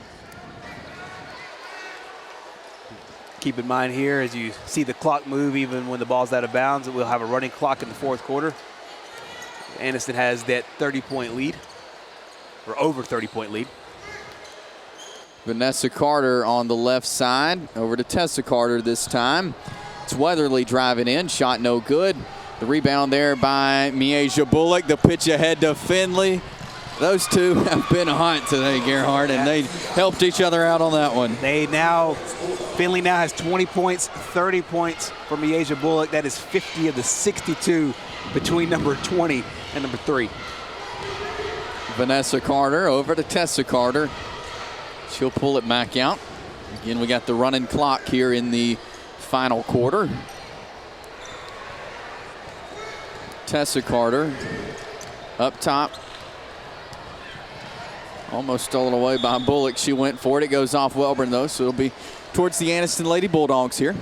Keep in mind here, as you see the clock move, even when the ball's out of bounds, we'll have a running clock in the fourth quarter. Anniston has that 30-point lead, or over 30-point lead. Vanessa Carter on the left side, over to Tessa Carter this time. It's Weatherly driving in, shot no good. The rebound there by Miasia Bullock, the pitch ahead to Finley. Those two have been hot today, Gerhard, and they helped each other out on that one. Finley now has 20 points, 30 points for Miasia Bullock. That is 50 of the 62 between number 20 and number 3. Vanessa Carter over to Tessa Carter. She'll pull it back out. Again, we got the running clock here in the final quarter. Tessa Carter up top. Almost stolen away by Bullock. She went for it. It goes off Wellborn, though, so it'll be towards the Anniston Lady Bulldogs here.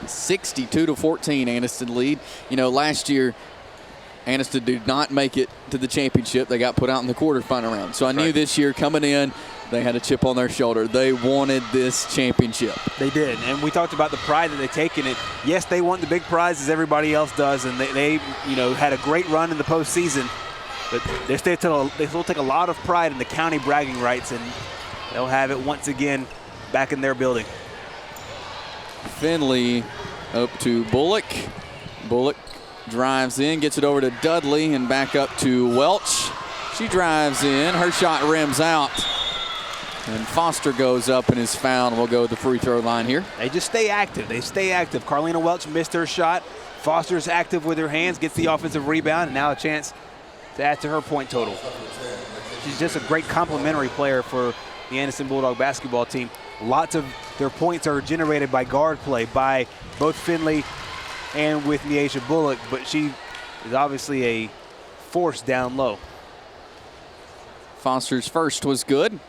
62-14 Anniston lead. You know, last year Anniston did not make it to the championship. They got put out in the quarterfinal round. So I knew this year coming in, they had a chip on their shoulder. They wanted this championship. They did, and we talked about the pride that they take in it. Yes, they want the big prize as everybody else does, and they you know, had a great run in the postseason, but they still take a lot of pride in the county bragging rights, and they'll have it once again back in their building. Finley up to Bullock. Bullock drives in, gets it over to Dudley, and back up to Welch. She drives in, her shot rims out. And Foster goes up and is fouled. We'll go to the free throw line here. They just stay active. They stay active. Carlina Welch missed her shot. Foster's active with her hands, gets the offensive rebound, and now a chance to add to her point total. She's just a great complementary player for the Anniston Bulldog basketball team. Lots of their points are generated by guard play by both Finley and with Miasia Bullock, but she is obviously a force down low. Foster's first was good.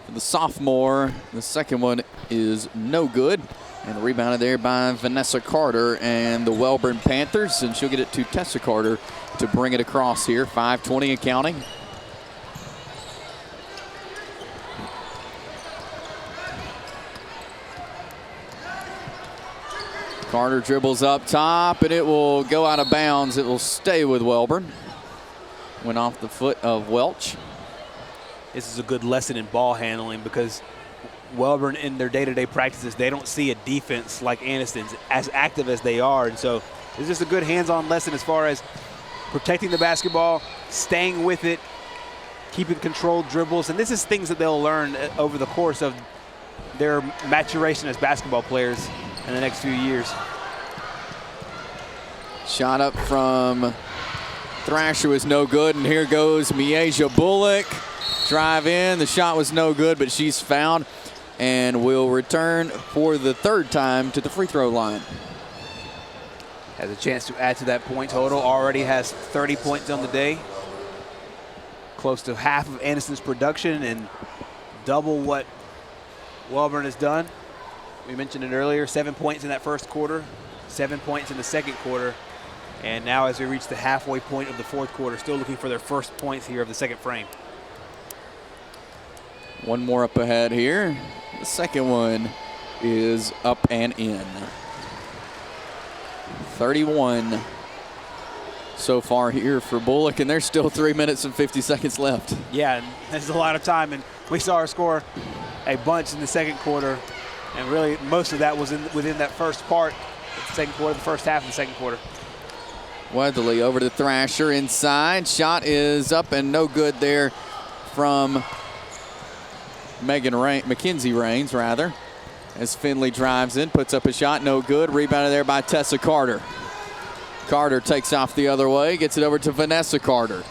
For the sophomore, the second one is no good. And rebounded there by Vanessa Carter and the Wellborn Panthers, and she'll get it to Tessa Carter to bring it across here. 5:20 and counting. Carter dribbles up top, and it will go out of bounds. It will stay with Wellborn. Went off the foot of Welch. This is a good lesson in ball handling because Wellborn in their day-to-day practices, they don't see a defense like Anniston's as active as they are. And so it's just a good hands-on lesson as far as protecting the basketball, staying with it, keeping controlled dribbles. And this is things that they'll learn over the course of their maturation as basketball players in the next few years. Shot up from Thrasher was no good, and here goes Miasia Bullock. Drive in, the shot was no good, but she's fouled and will return for the third time to the free throw line. Has a chance to add to that point total, already has 30 points on the day. Close to half of Anniston's production and double what Wellborn has done. We mentioned it earlier, 7 points in that first quarter, 7 points in the second quarter. And now as we reach the halfway point of the fourth quarter, still looking for their first points here of the second frame. One more up ahead here. The second one is up and in. 31 so far here for Bullock, and there's still 3 minutes and 50 seconds left. Yeah, and there's a lot of time, and we saw her score a bunch in the second quarter, and really most of that was within that first part of the second quarter, the first half of the second quarter. Weatherly over to Thrasher inside. Shot is up and no good there from Mackenzie Raines, rather, as Finley drives in, puts up a shot, no good. Rebounded there by Tessa Carter. Carter takes off the other way, gets it over to Vanessa Carter.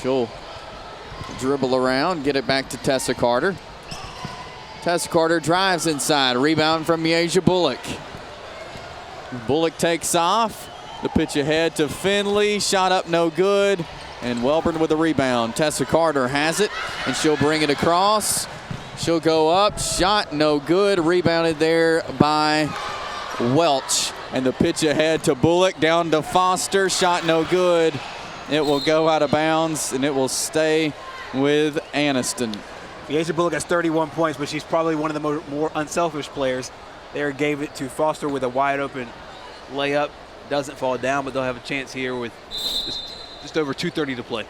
She'll dribble around, get it back to Tessa Carter. Tessa Carter drives inside, rebound from Miasia Bullock. Bullock takes off, the pitch ahead to Finley, shot up no good. And Wellborn with a rebound. Tessa Carter has it, and she'll bring it across. She'll go up, shot no good. Rebounded there by Welch. And the pitch ahead to Bullock, down to Foster. Shot no good. It will go out of bounds, and it will stay with Anniston. Miasia Bullock has 31 points, but she's probably one of the more unselfish players. There gave it to Foster with a wide open layup. Doesn't fall down, but they'll have a chance here with just over 2:30 to play.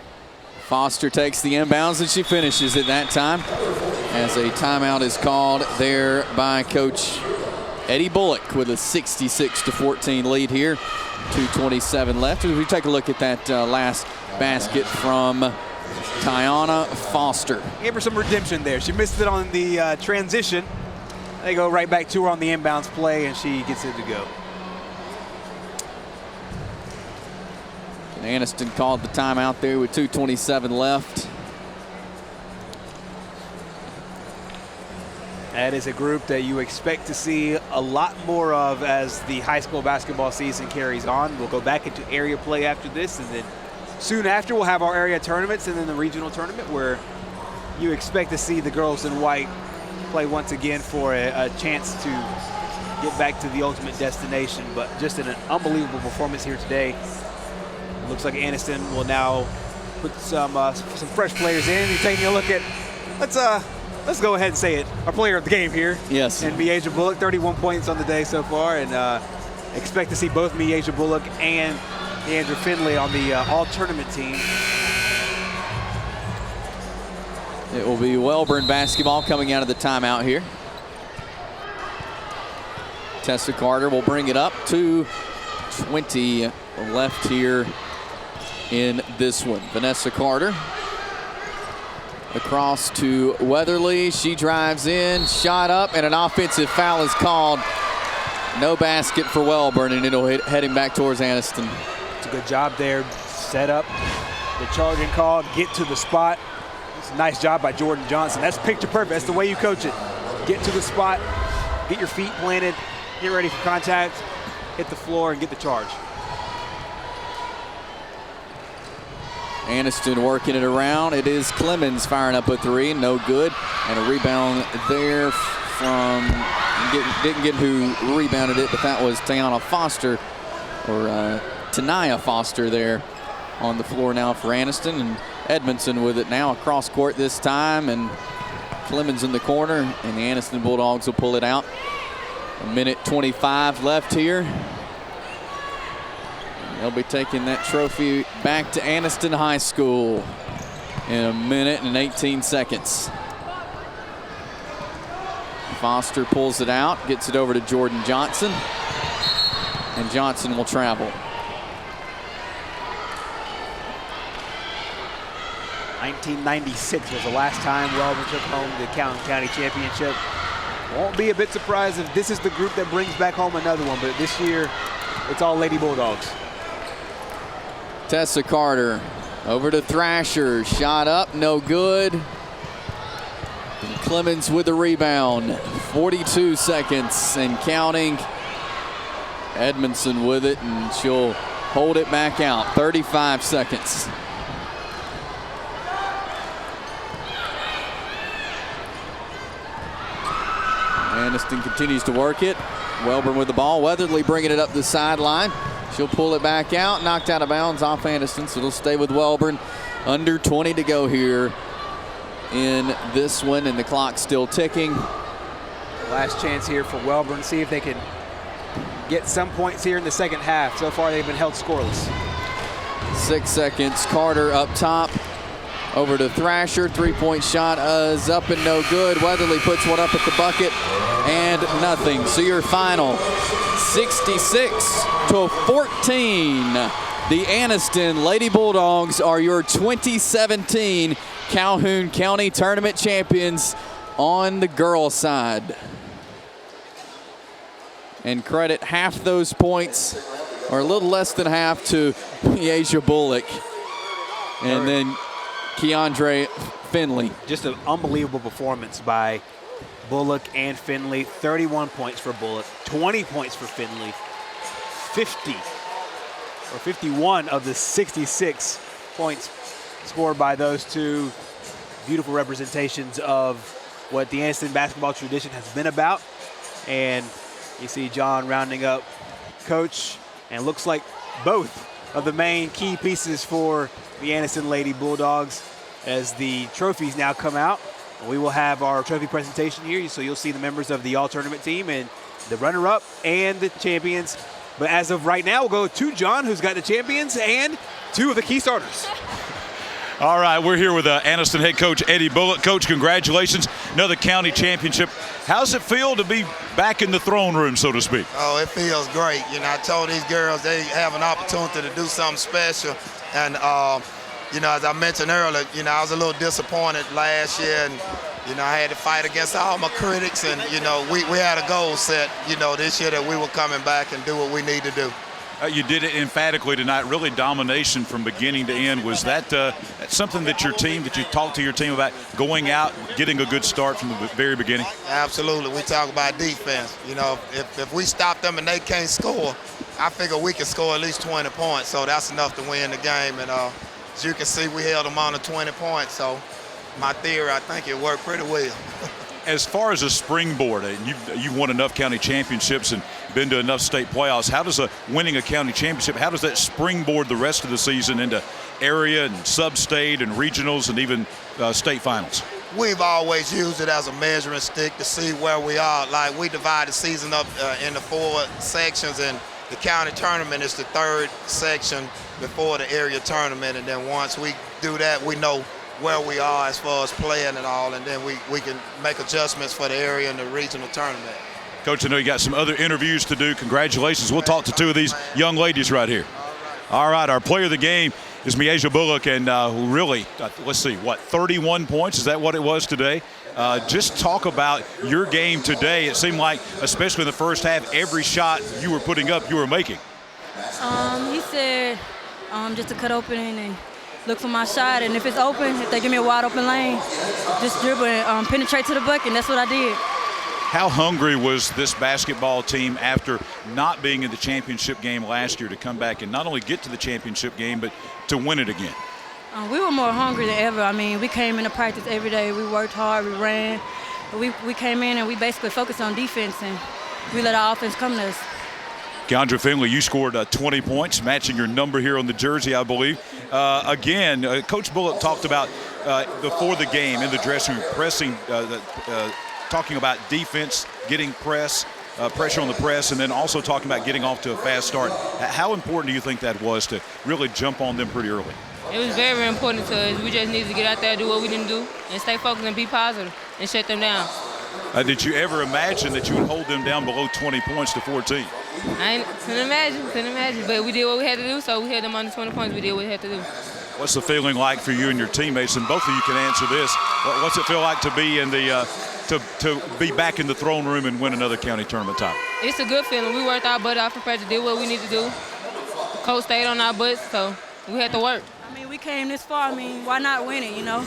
Foster takes the inbounds, and she finishes it that time as a timeout is called there by Coach Eddie Bullock with a 66-14 lead here. 2:27 left. As we take a look at that last basket from Tiana Foster. Gave her some redemption there. She missed it on the transition. They go right back to her on the inbounds play, and she gets it to go. And Anniston called the timeout there with 2:27 left. That is a group that you expect to see a lot more of as the high school basketball season carries on. We'll go back into area play after this, and then soon after we'll have our area tournaments and then the regional tournament where you expect to see the girls in white play once again for a chance to get back to the ultimate destination. But just an unbelievable performance here today. Looks like Anniston will now put some fresh players in. You're taking a look at, let's go ahead and say it, our player of the game here. Yes. And Miaja Bullock, 31 points on the day so far, and expect to see both Miaja Bullock and Andrew Finley on the all-tournament team. It will be Wellborn basketball coming out of the timeout here. Tessa Carter will bring it up. 2:20 left here in this one. Vanessa Carter across to Weatherly. She drives in, shot up, and an offensive foul is called. No basket for Wellborn, and it'll head him back towards Anniston. It's a good job there. Set up the charging call, get to the spot. It's a nice job by Jordan Johnson. That's picture perfect. That's the way you coach it. Get to the spot, get your feet planted, get ready for contact, hit the floor, and get the charge. Anniston working it around. It is Clemens firing up a three, no good. And a rebound there from, didn't get who rebounded it, but that was Tayana Foster, or Tanaya Foster there on the floor now for Anniston. And Edmondson with it now across court this time, and Clemens in the corner, and the Anniston Bulldogs will pull it out. 1:25 left here. They'll be taking that trophy back to Anniston High School in 1:18 seconds. Foster pulls it out, gets it over to Jordan Johnson, and Johnson will travel. 1996 was the last time Wellborn took home the Calhoun County Championship. Won't be a bit surprised if this is the group that brings back home another one, but this year it's all Lady Bulldogs. Tessa Carter over to Thrasher, shot up, no good. And Clemens with the rebound, 42 seconds and counting. Edmondson with it, and she'll hold it back out, 35 seconds. Anniston continues to work it. Wellborn with the ball. Weatherly bringing it up the sideline. She'll pull it back out, knocked out of bounds off Anniston, so it'll stay with Wellborn. Under 20 to go here in this one, and the clock's still ticking. Last chance here for Wellborn, see if they can get some points here in the second half. So far they've been held scoreless. 6 seconds. Carter up top. Over to Thrasher, three-point shot is up and no good. Weatherly puts one up at the bucket and nothing. So your final 66-14. The Anniston Lady Bulldogs are your 2017 Calhoun County Tournament champions on the girls' side. And credit half those points, or a little less than half, to Miaja Bullock. And then Keandre Finley. Just an unbelievable performance by Bullock and Finley. 31 points for Bullock, 20 points for Finley. 51 of the 66 points scored by those two. Beautiful representations of what the Anniston basketball tradition has been about. And you see John rounding up coach, and looks like both of the main key pieces for the Anniston Lady Bulldogs as the trophies now come out. We will have our trophy presentation here, so you'll see the members of the all-tournament team and the runner-up and the champions. But as of right now, we'll go to John, who's got the champions and two of the key starters. All right, we're here with Anniston head coach Eddie Bullock. Coach, congratulations, another county championship. How's it feel to be back in the throne room, so to speak? Oh, it feels great. You know, I told these girls they have an opportunity to do something special. And, you know, as I mentioned earlier, you know, I was a little disappointed last year. And, you know, I had to fight against all my critics. And, you know, we had a goal set, you know, this year that we were coming back and do what we need to do. You did it emphatically tonight, really domination from beginning to end. Was that something that your team, that you talked to your team about, going out, getting a good start from the very beginning? Absolutely. We talk about defense. You know, if we stop them and they can't score, I figure we can score at least 20 points. So that's enough to win the game. And as you can see, we held them on to 20 points. So my theory, I think it worked pretty well. As far as a springboard, and you've won enough county championships and been to enough state playoffs, how does winning a county championship, how does that springboard the rest of the season into area and sub-state and regionals and even state finals? We've always used it as a measuring stick to see where we are. Like, we divide the season up into 4 sections, and the county tournament is the 3rd section before the area tournament. And then once we do that, we know where we are as far as playing and all, and then we can make adjustments for the area and the regional tournament. Coach, I know you got some other interviews to do. Congratulations. We'll talk to 2 of these young ladies right here. All right, our player of the game is Miasia Bullock, and really, let's see, 31 points? Is that what it was today? Just talk about your game today. It seemed like, especially in the first half, every shot you were putting up, you were making. He said just to cut open and look for my shot, and if it's open, if they give me a wide open lane, just dribble and penetrate to the bucket, and that's what I did. How hungry was this basketball team after not being in the championship game last year to come back and not only get to the championship game, but to win it again? We were more hungry than ever. I mean, we came into practice every day. We worked hard, we ran. We came in and we basically focused on defense, and we let our offense come to us. Keandra Finley, you scored 20 points, matching your number here on the jersey, I believe. Again, Coach Bullock talked about before the game in the dressing room, pressing, talking about defense, getting pressure on the press, and then also talking about getting off to a fast start. How important do you think that was to really jump on them pretty early? It was very, very important to us. We just needed to get out there, do what we didn't do, and stay focused and be positive and shut them down. Did you ever imagine that you would hold them down below 20 points to 14? I couldn't imagine, but we did what we had to do, so we had them under 20 points. We did what we had to do. What's the feeling like for you and your teammates? And both of you can answer this. What's it feel like to be in the to be back in the throne room and win another county tournament title? It's a good feeling. We worked our butt off for practice, did what we need to do. The coach stayed on our butts, so we had to work. I mean, we came this far. I mean, why not win it, you know?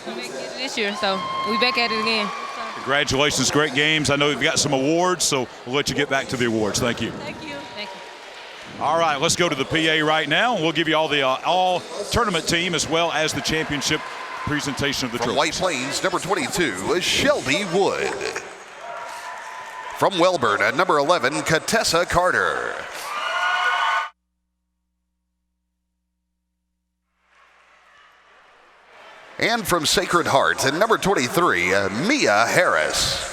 We make it this year, so we back at it again. Congratulations, great games. I know you've got some awards, so we'll let you get back to the awards. Thank you. Thank you. Thank you. All right, let's go to the PA right now, and we'll give you all the all-tournament team as well as the championship presentation of the From trophies. White Plains, number 22 is Shelby Wood. From Wellborn at number 11, Katessa Carter. And from Sacred Heart at number 23, Mia Harris.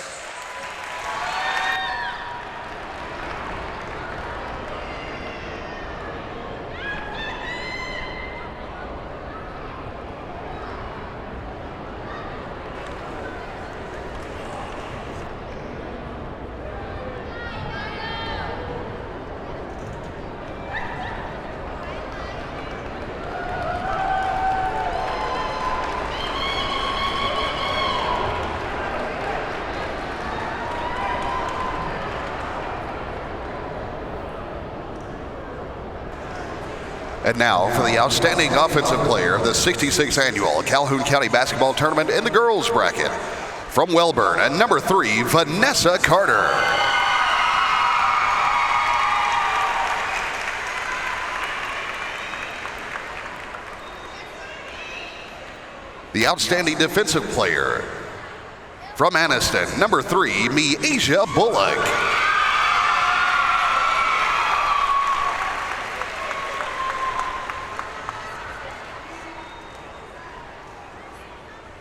And now for the outstanding offensive player of the 66th annual Calhoun County Basketball Tournament in the girls bracket. From Wellborn at number 3, Vanessa Carter. The outstanding defensive player from Anniston, number 3, Miasia Bullock.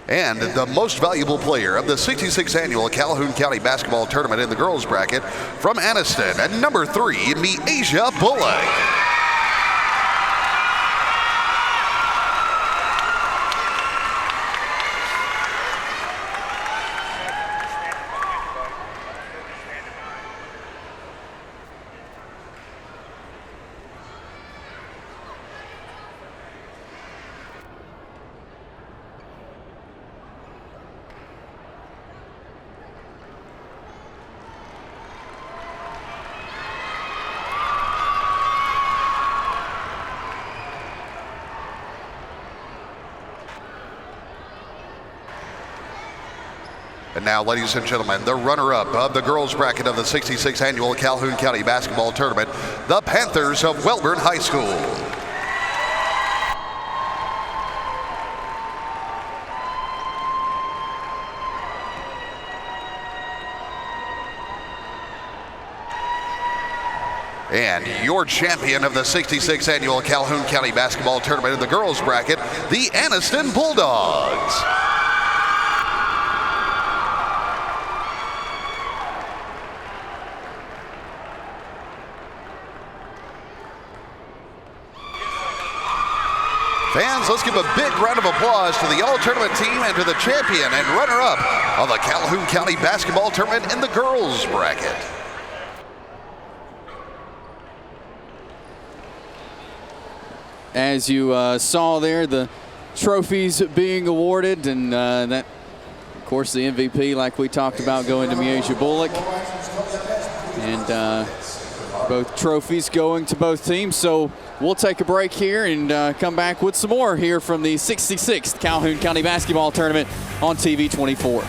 And the most valuable player of the 66th annual Calhoun County Basketball Tournament in the girls bracket from Anniston at number 3, Miasia Bullock. And now, ladies and gentlemen, the runner-up of the girls bracket of the 66th annual Calhoun County Basketball Tournament, the Panthers of Wellborn High School. And your champion of the 66th annual Calhoun County Basketball Tournament in the girls bracket, the Anniston Bulldogs. Fans, let's give a big round of applause to the all-tournament team and to the champion and runner-up of the Calhoun County Basketball Tournament in the girls bracket. As you saw there, the trophies being awarded, and that, of course, the MVP, like we talked about, going to Miasia Bullock. And both trophies going to both teams. So we'll take a break here and come back with some more here from the 66th Calhoun County Basketball Tournament on TV 24.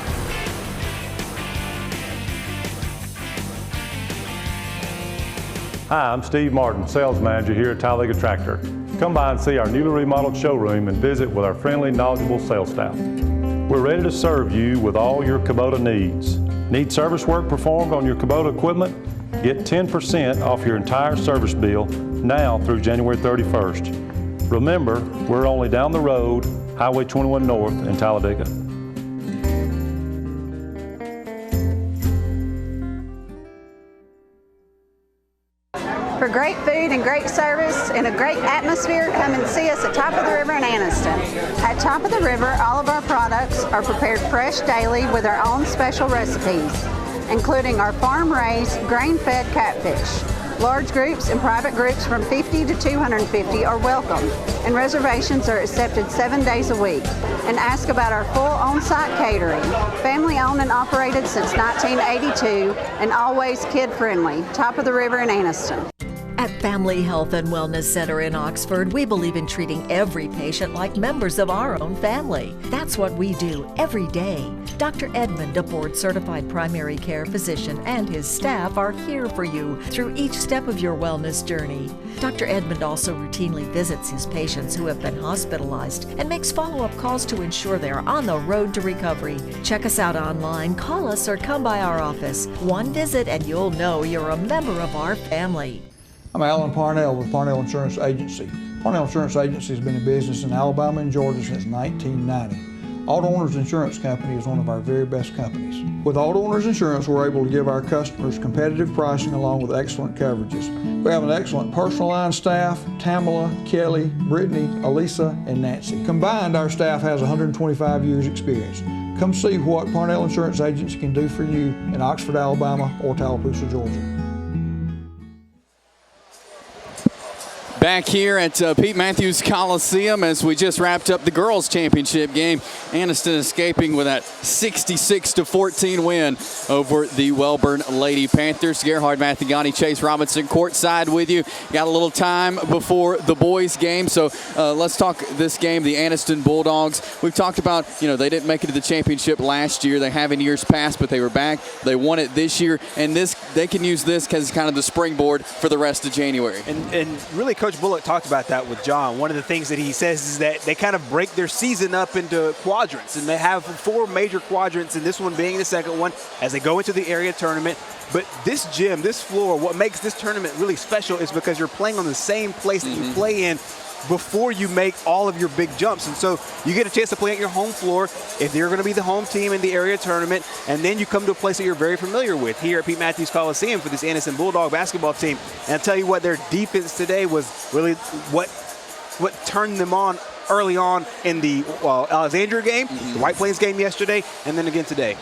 Hi, I'm Steve Martin, sales manager here at Talladega Tractor. Come by and see our newly remodeled showroom and visit with our friendly, knowledgeable sales staff. We're ready to serve you with all your Kubota needs. Need service work performed on your Kubota equipment? Get 10% off your entire service bill now through January 31st. Remember, we're only down the road, Highway 21 North in Talladega. For great food and great service and a great atmosphere, come and see us at Top of the River in Anniston. At Top of the River, all of our products are prepared fresh daily with our own special recipes, including our farm-raised, grain-fed catfish. Large groups and private groups from 50 to 250 are welcome, and reservations are accepted 7 days a week. And ask about our full on-site catering. Family owned and operated since 1982 and always kid-friendly. Top of the River in Anniston. At Family Health and Wellness Center in Oxford, we believe in treating every patient like members of our own family. That's what we do every day. Dr. Edmond, a board-certified primary care physician, and his staff are here for you through each step of your wellness journey. Dr. Edmond also routinely visits his patients who have been hospitalized and makes follow-up calls to ensure they are on the road to recovery. Check us out online, call us, or come by our office. One visit and you'll know you're a member of our family. I'm Alan Parnell with Parnell Insurance Agency. Parnell Insurance Agency has been in business in Alabama and Georgia since 1990. Auto Owners Insurance Company is one of our very best companies. With Auto Owners Insurance, we're able to give our customers competitive pricing along with excellent coverages. We have an excellent personal line staff: Tamala, Kelly, Brittany, Elisa, and Nancy. Combined, our staff has 125 years experience. Come see what Parnell Insurance Agency can do for you in Oxford, Alabama, or Tallapoosa, Georgia. Back here at Pete Matthews Coliseum as we just wrapped up the girls' championship game. Anniston escaping with that 66-14 win over the Wellborn Lady Panthers. Gerhard Mathigani, Chase Robinson courtside with you. Got a little time before the boys' game, so let's talk this game, the Anniston Bulldogs. We've talked about, they didn't make it to the championship last year. They have in years past, but they were back. They won it this year, and they can use this as kind of the springboard for the rest of January. And really, Coach Bullock talked about that with John. One of the things that he says is that they kind of break their season up into quadrants, and they have 4 major quadrants, and this one being the second one as they go into the area tournament. But this gym, this floor, what makes this tournament really special is because you're playing on the same place that you play in before you make all of your big jumps. And so you get a chance to play at your home floor if you're going to be the home team in the area tournament, and then you come to a place that you're very familiar with here at Pete Matthews Coliseum for this Anniston Bulldog basketball team. And I'll tell you what, their defense today was really what turned them on early on in the Alexandria game, the White Plains game yesterday, and then again today.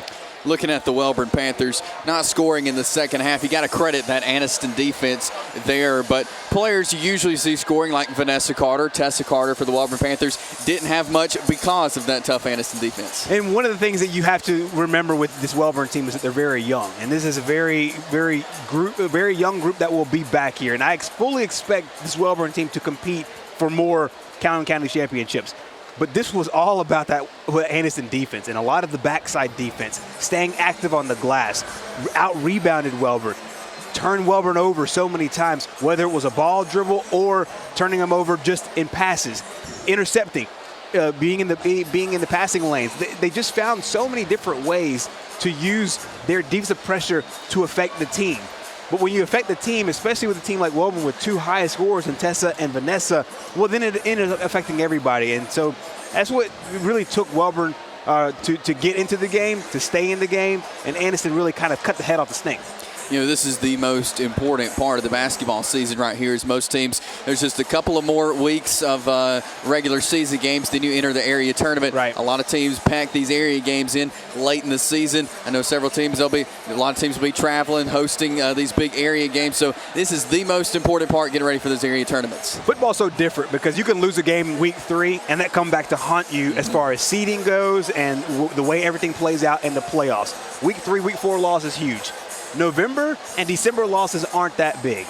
Looking at the Wellborn Panthers not scoring in the second half, you got to credit that Anniston defense there. But players you usually see scoring, like Vanessa Carter, Tessa Carter for the Wellborn Panthers, didn't have much because of that tough Anniston defense. And one of the things that you have to remember with this Wellborn team is that they're very young. And this is a very young group that will be back here. And I fully expect this Wellborn team to compete for more Calhoun County championships. But this was all about that Anniston defense and a lot of the backside defense, staying active on the glass, out-rebounded Wellborn, turned Wellborn over so many times, whether it was a ball dribble or turning them over just in passes, intercepting, being in the passing lanes. They just found so many different ways to use their defensive pressure to affect the team. But when you affect the team, especially with a team like Wellborn with two high scorers in Tessa and Vanessa, well, then it ended up affecting everybody. And so that's what really took Wellborn to get into the game, to stay in the game, and Anniston really kind of cut the head off the snake. You know, this is the most important part of the basketball season right here. Is most teams, there's just a couple of more weeks of regular season games, then you enter the area tournament. Right. A lot of teams pack these area games in late in the season. I know several teams, a lot of teams will be traveling, hosting these big area games. So this is the most important part, getting ready for those area tournaments. Football's so different because you can lose a game in week 3 and that come back to haunt you as far as seeding goes and the way everything plays out in the playoffs. Week 3, week 4 loss is huge. November and December losses aren't that big,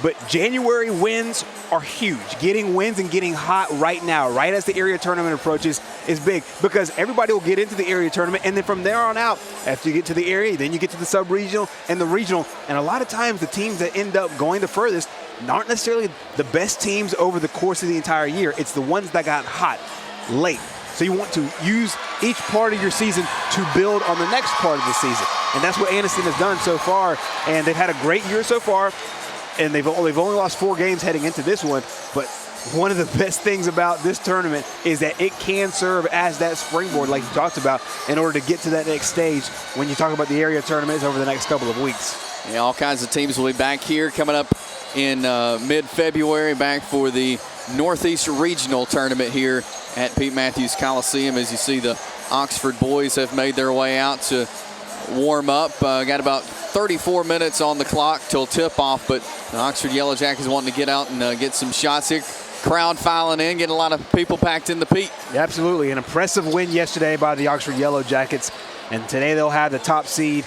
but January wins are huge. Getting wins and getting hot right now, right as the area tournament approaches, is big because everybody will get into the area tournament, and then from there on out, after you get to the area, then you get to the sub-regional and the regional, and a lot of times the teams that end up going the furthest aren't necessarily the best teams over the course of the entire year. It's the ones that got hot late. So you want to use each part of your season to build on the next part of the season. And that's what Anniston has done so far. And they've had a great year so far. And they've only lost 4 games heading into this one. But one of the best things about this tournament is that it can serve as that springboard, like you talked about, in order to get to that next stage when you talk about the area tournaments over the next couple of weeks. Yeah, all kinds of teams will be back here coming up in mid-February, back for the Northeast Regional Tournament here at Pete Matthews Coliseum. As you see, the Oxford boys have made their way out to warm up. Got about 34 minutes on the clock till tip-off, but the Oxford Yellow Jackets wanting to get out and get some shots here. Crowd filing in, getting a lot of people packed in the Pete. Yeah, absolutely. An impressive win yesterday by the Oxford Yellow Jackets, and today they'll have the top seed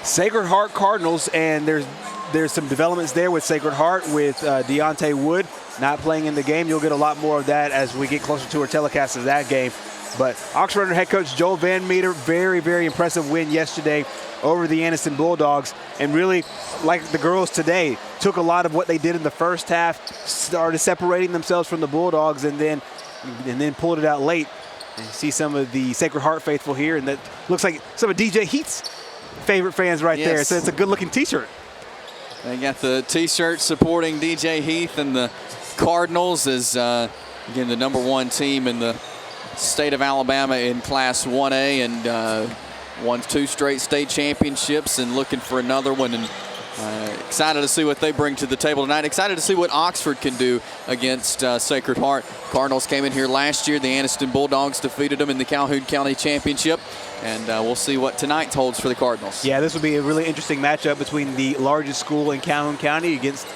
Sacred Heart Cardinals, and there's some developments there with Sacred Heart with Deontay Wood not playing in the game. You'll get a lot more of that as we get closer to our telecast of that game. But Oxford under head coach Joel Van Meter, very, very impressive win yesterday over the Anniston Bulldogs. And really, like the girls today, took a lot of what they did in the first half, started separating themselves from the Bulldogs, and then pulled it out late. And you see some of the Sacred Heart faithful here, and that looks like some of DJ Heath's favorite fans right there. So it's a good-looking T-shirt. They got the T-shirt supporting DJ Heath and the Cardinals as, again, the #1 team in the state of Alabama in Class 1A, and won 2 straight state championships and looking for another one. And excited to see what they bring to the table tonight. Excited to see what Oxford can do against Sacred Heart. Cardinals came in here last year. The Anniston Bulldogs defeated them in the Calhoun County Championship. And we'll see what tonight holds for the Cardinals. Yeah, this will be a really interesting matchup between the largest school in Calhoun County against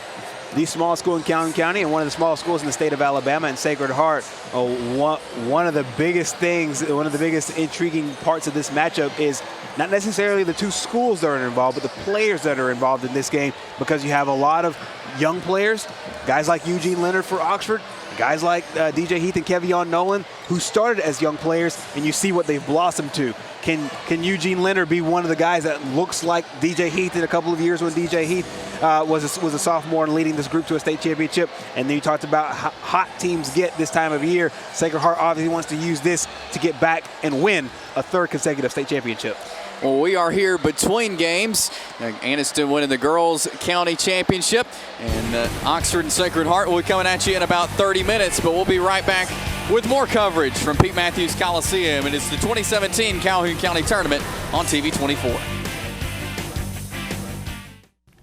the small school in Calhoun County and one of the smallest schools in the state of Alabama, and Sacred Heart. One of the biggest things, one of the biggest intriguing parts of this matchup is not necessarily the 2 schools that are involved, but the players that are involved in this game, because you have a lot of young players, guys like Eugene Leonard for Oxford, guys like DJ Heath and Kevion Nolan, who started as young players, and you see what they've blossomed to. Can Eugene Leonard be one of the guys that looks like DJ Heath in a couple of years when DJ Heath was a sophomore and leading this group to a state championship? And then you talked about how hot teams get this time of year. Sacred Heart obviously wants to use this to get back and win a 3rd consecutive state championship. Well, we are here between games. Anniston winning the Girls County Championship, and Oxford and Sacred Heart will be coming at you in about 30 minutes, but we'll be right back with more coverage from Pete Matthews Coliseum. And it's the 2017 Calhoun County Tournament on TV 24.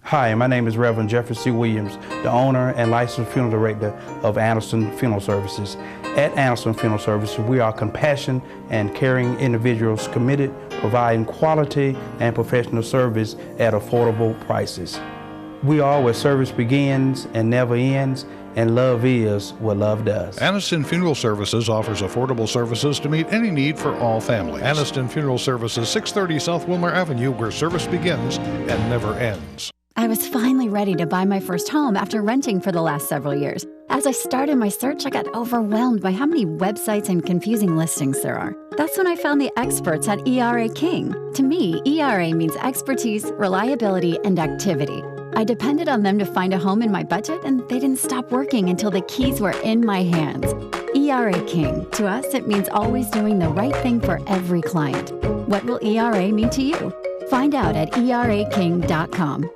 Hi, my name is Reverend Jeffrey C. Williams, the owner and licensed funeral director of Anniston Funeral Services. At Anniston Funeral Services, we are compassionate and caring individuals committed to providing quality and professional service at affordable prices. We are where service begins and never ends, and love is what love does. Anniston Funeral Services offers affordable services to meet any need for all families. Anniston Funeral Services, 630 South Wilmer Avenue, where service begins and never ends. I was finally ready to buy my first home after renting for the last several years. As I started my search, I got overwhelmed by how many websites and confusing listings there are. That's when I found the experts at ERA King. To me, ERA means expertise, reliability, and activity. I depended on them to find a home in my budget, and they didn't stop working until the keys were in my hands. ERA King. To us, it means always doing the right thing for every client. What will ERA mean to you? Find out at eraking.com.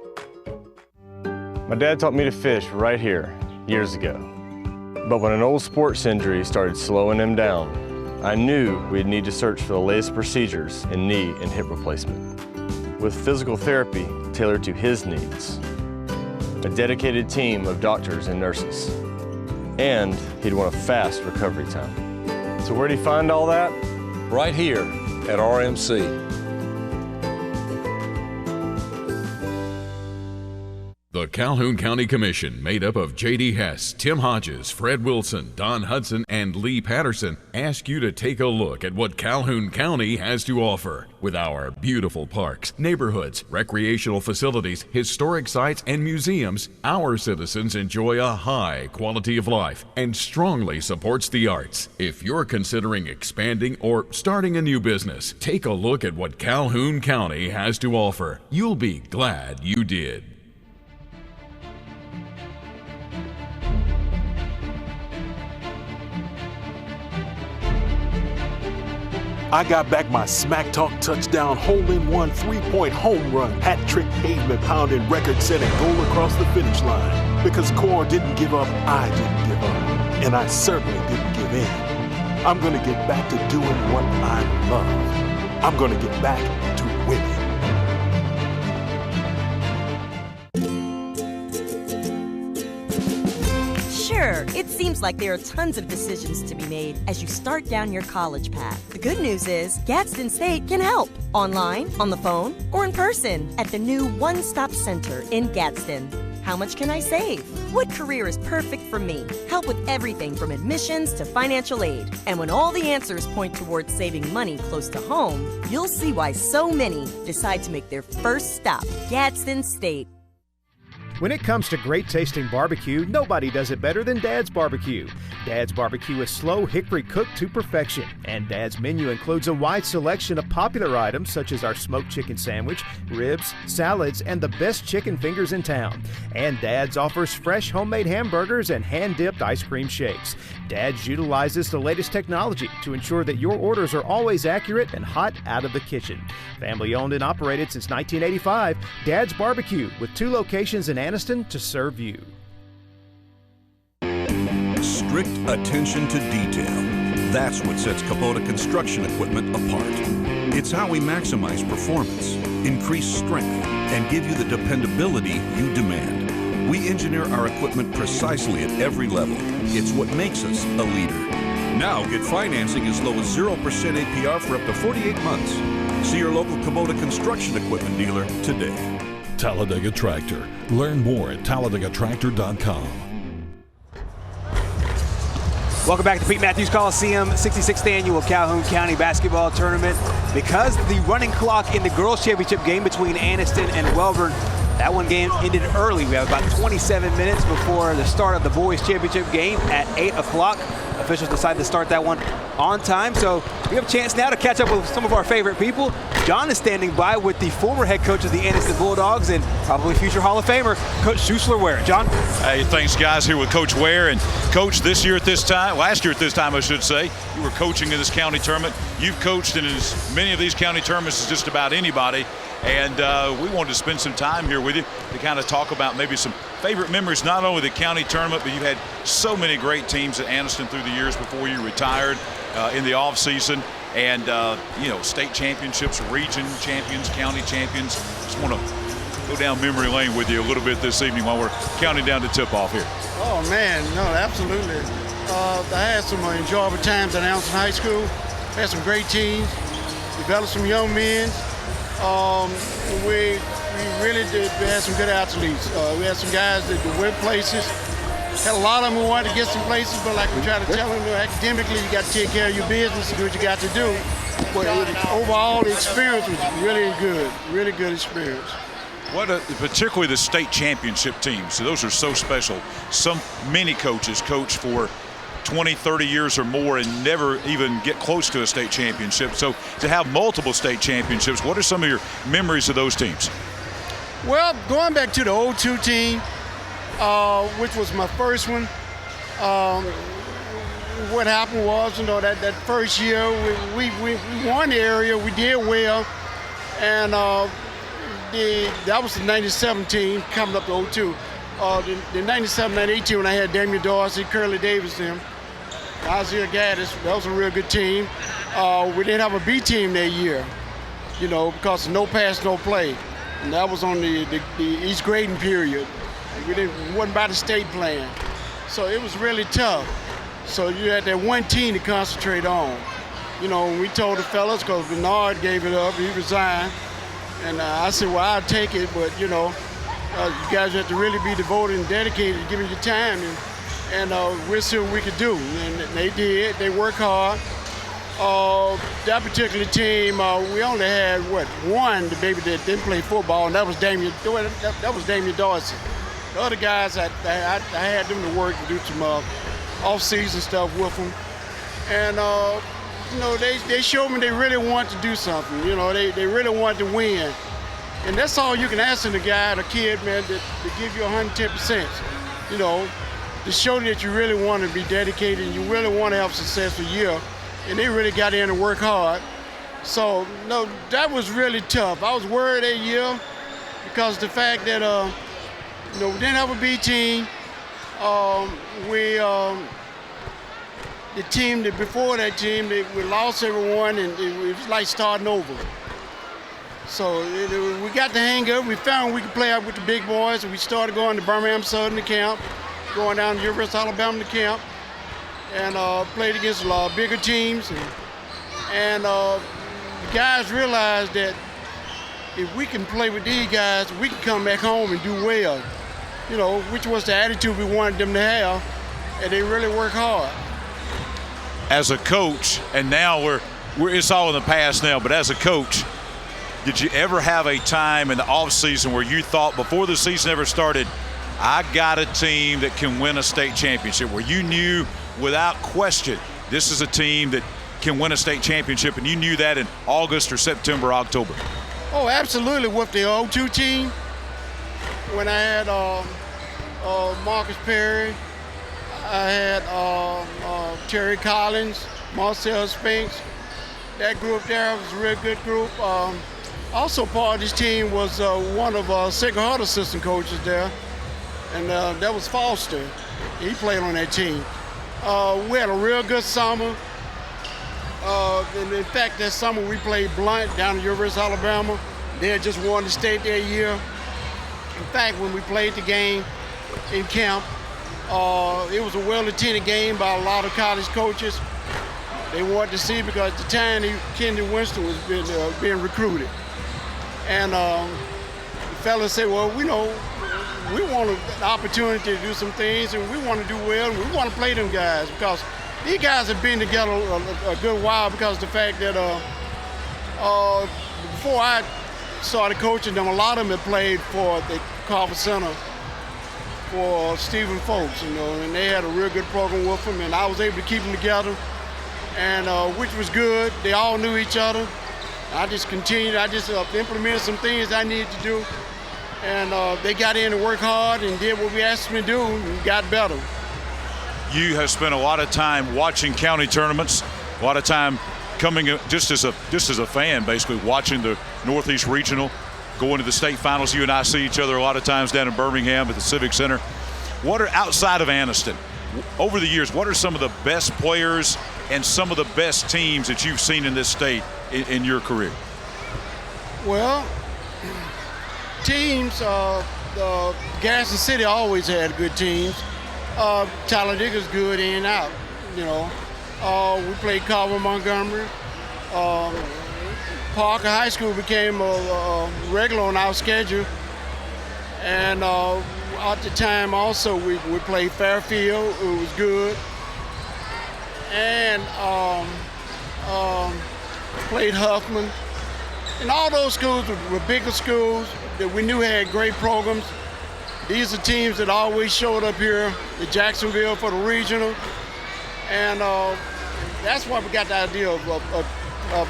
My dad taught me to fish right here years ago. But when an old sports injury started slowing him down, I knew we'd need to search for the latest procedures in knee and hip replacement. With physical therapy tailored to his needs, a dedicated team of doctors and nurses, and he'd want a fast recovery time. So where'd he find all that? Right here at RMC. The Calhoun County Commission, made up of J.D. Hess, Tim Hodges, Fred Wilson, Don Hudson, and Lee Patterson, ask you to take a look at what Calhoun County has to offer. With our beautiful parks, neighborhoods, recreational facilities, historic sites, and museums, our citizens enjoy a high quality of life and strongly supports the arts. If you're considering expanding or starting a new business, take a look at what Calhoun County has to offer. You'll be glad you did. I got back my smack talk touchdown, hole-in-one, three-point home run, hat-trick pavement pounding, record-setting goal across the finish line. Because Core didn't give up, I didn't give up. And I certainly didn't give in. I'm gonna get back to doing what I love. I'm gonna get back to winning. Sure, it seems like there are tons of decisions to be made as you start down your college path. The good news is Gadsden State can help. Online, on the phone, or in person at the new One Stop Center in Gadsden. How much can I save? What career is perfect for me? Help with everything from admissions to financial aid. And when all the answers point towards saving money close to home, you'll see why so many decide to make their first stop, Gadsden State. When it comes to great tasting barbecue, nobody does it better than Dad's Barbecue. Dad's Barbecue is slow hickory cooked to perfection, and Dad's menu includes a wide selection of popular items such as our smoked chicken sandwich, ribs, salads, and the best chicken fingers in town. And Dad's offers fresh homemade hamburgers and hand-dipped ice cream shakes. Dad's utilizes the latest technology to ensure that your orders are always accurate and hot out of the kitchen. Family owned and operated since 1985, Dad's Barbecue, with 2 locations in Anniston to serve you. Strict attention to detail. That's what sets Kubota construction equipment apart. It's how we maximize performance, increase strength, and give you the dependability you demand. We engineer our equipment precisely at every level. It's what makes us a leader. Now get financing as low as 0% APR for up to 48 months. See your local Kubota construction equipment dealer today. Talladega Tractor. Learn more at TalladegaTractor.com. Welcome back to Pete Matthews Coliseum, 66th annual Calhoun County Basketball Tournament. Because the running clock in the girls' championship game between Anniston and Wellborn, that one game ended early. We have about 27 minutes before the start of the boys' championship game at 8 o'clock. Officials decided to start that one on time, so we have a chance now to catch up with some of our favorite people. John is standing by with the former head coach of the Anniston Bulldogs and probably future Hall of Famer, Coach Schuessler-Ware. John? Hey, thanks, guys. Here with Coach Ware. And Coach, last year at this time, I should say, you were coaching in this county tournament. You've coached in as many of these county tournaments as just about anybody. And we wanted to spend some time here with you to kind of talk about maybe some favorite memories, not only the county tournament, but you had so many great teams at Anniston through the years before you retired in the off season. And, state championships, region champions, county champions. Just want to go down memory lane with you a little bit this evening while we're counting down the tip-off here. Oh, man, no, absolutely. I had some enjoyable times at Anniston High School. Had some great teams, developed some young men. We really did. We had some good athletes. We had some guys that went places. Had a lot of them who wanted to get some places, but like we try to tell them, academically, you got to take care of your business and do what you got to do. But overall, the experience was really good experience. Particularly the state championship teams. So those are so special. Many coaches coach for 20, 30 years or more and never even get close to a state championship. So to have multiple state championships, what are some of your memories of those teams? Well, going back to the 02 team, which was my first one, what happened was, that first year we won the area, we did well, and that was the 97 team coming up to 02. the 97-98 team when I had Damian Dorsey, Curly Davis, them. Isaiah Gaddis, that was a real good team. We didn't have a B team that year, because of no pass, no play. And that was on the East grading period. We wasn't by the state plan. So it was really tough. So you had that one team to concentrate on. We told the fellas, because Bernard gave it up, he resigned. And I said, well, I'll take it, but, you guys have to really be devoted and dedicated to giving you time. And we'll see what we could do. And they did. They worked hard. That particular team, we only had, one, the baby that didn't play football, and that was Damian Dorsey. The other guys, I had them to work and do some off-season stuff with them. And, they showed me they really want to do something. They really want to win. And that's all you can ask in a guy, a kid, man, to give you 110%. To show that you really want to be dedicated and you really want to have a successful year. And they really got in and worked hard. So, no, that was really tough. I was worried that year because of the fact that, we didn't have a B team. The team that before that team, we lost everyone, and it was like starting over. So we got the hang of it. We found we could play out with the big boys, and we started going to Birmingham Southern to camp, going down to University of Alabama to camp, and played against a lot of bigger teams. And the guys realized that if we can play with these guys, we can come back home and do well, which was the attitude we wanted them to have, and they really work hard. As a coach, and now it's all in the past now, but as a coach, did you ever have a time in the offseason where you thought before the season ever started, I got a team that can win a state championship, where you knew without question this is a team that can win a state championship, and you knew that in August or September, October? Oh, absolutely. With the 02 team, when I had Marcus Perry, I had Terry Collins, Marcel Spinks. That group there was a real good group. Also part of this team was one of Sacred Heart assistant coaches there, and that was Foster. He played on that team. We had a real good summer. And in fact, that summer we played Blunt down at University of Alabama. They had just won the state that year. In fact, when we played the game in camp, it was a well-attended game by a lot of college coaches. They wanted to see because at the time, Kenny Winston was being recruited. And the fellas said, well, we want an opportunity to do some things, and we want to do well, and we want to play them guys because these guys have been together a good while because of the fact that before I started coaching them, a lot of them had played for the Carver Center for Stephen Folks, and they had a real good program with them, and I was able to keep them together, and which was good. They all knew each other. I just continued. I just implemented some things I needed to do, and they got in and worked hard and did what we asked them to do and got better. You have spent a lot of time watching county tournaments, a lot of time coming just as a fan, basically watching the Northeast Regional, going to the state finals. You and I see each other a lot of times down in Birmingham at the Civic Center. What are, outside of Anniston, over the years, what are some of the best players and some of the best teams that you've seen in this state in your career? Well, teams, Gaston City always had good teams. Talladega's good in and out, We played Carver Montgomery. Parker High School became a regular on our schedule. And at the time also we played Fairfield, it was good. And played Huffman. And all those schools were bigger schools that we knew had great programs. These are teams that always showed up here at Jacksonville for the regional. And that's why we got the idea of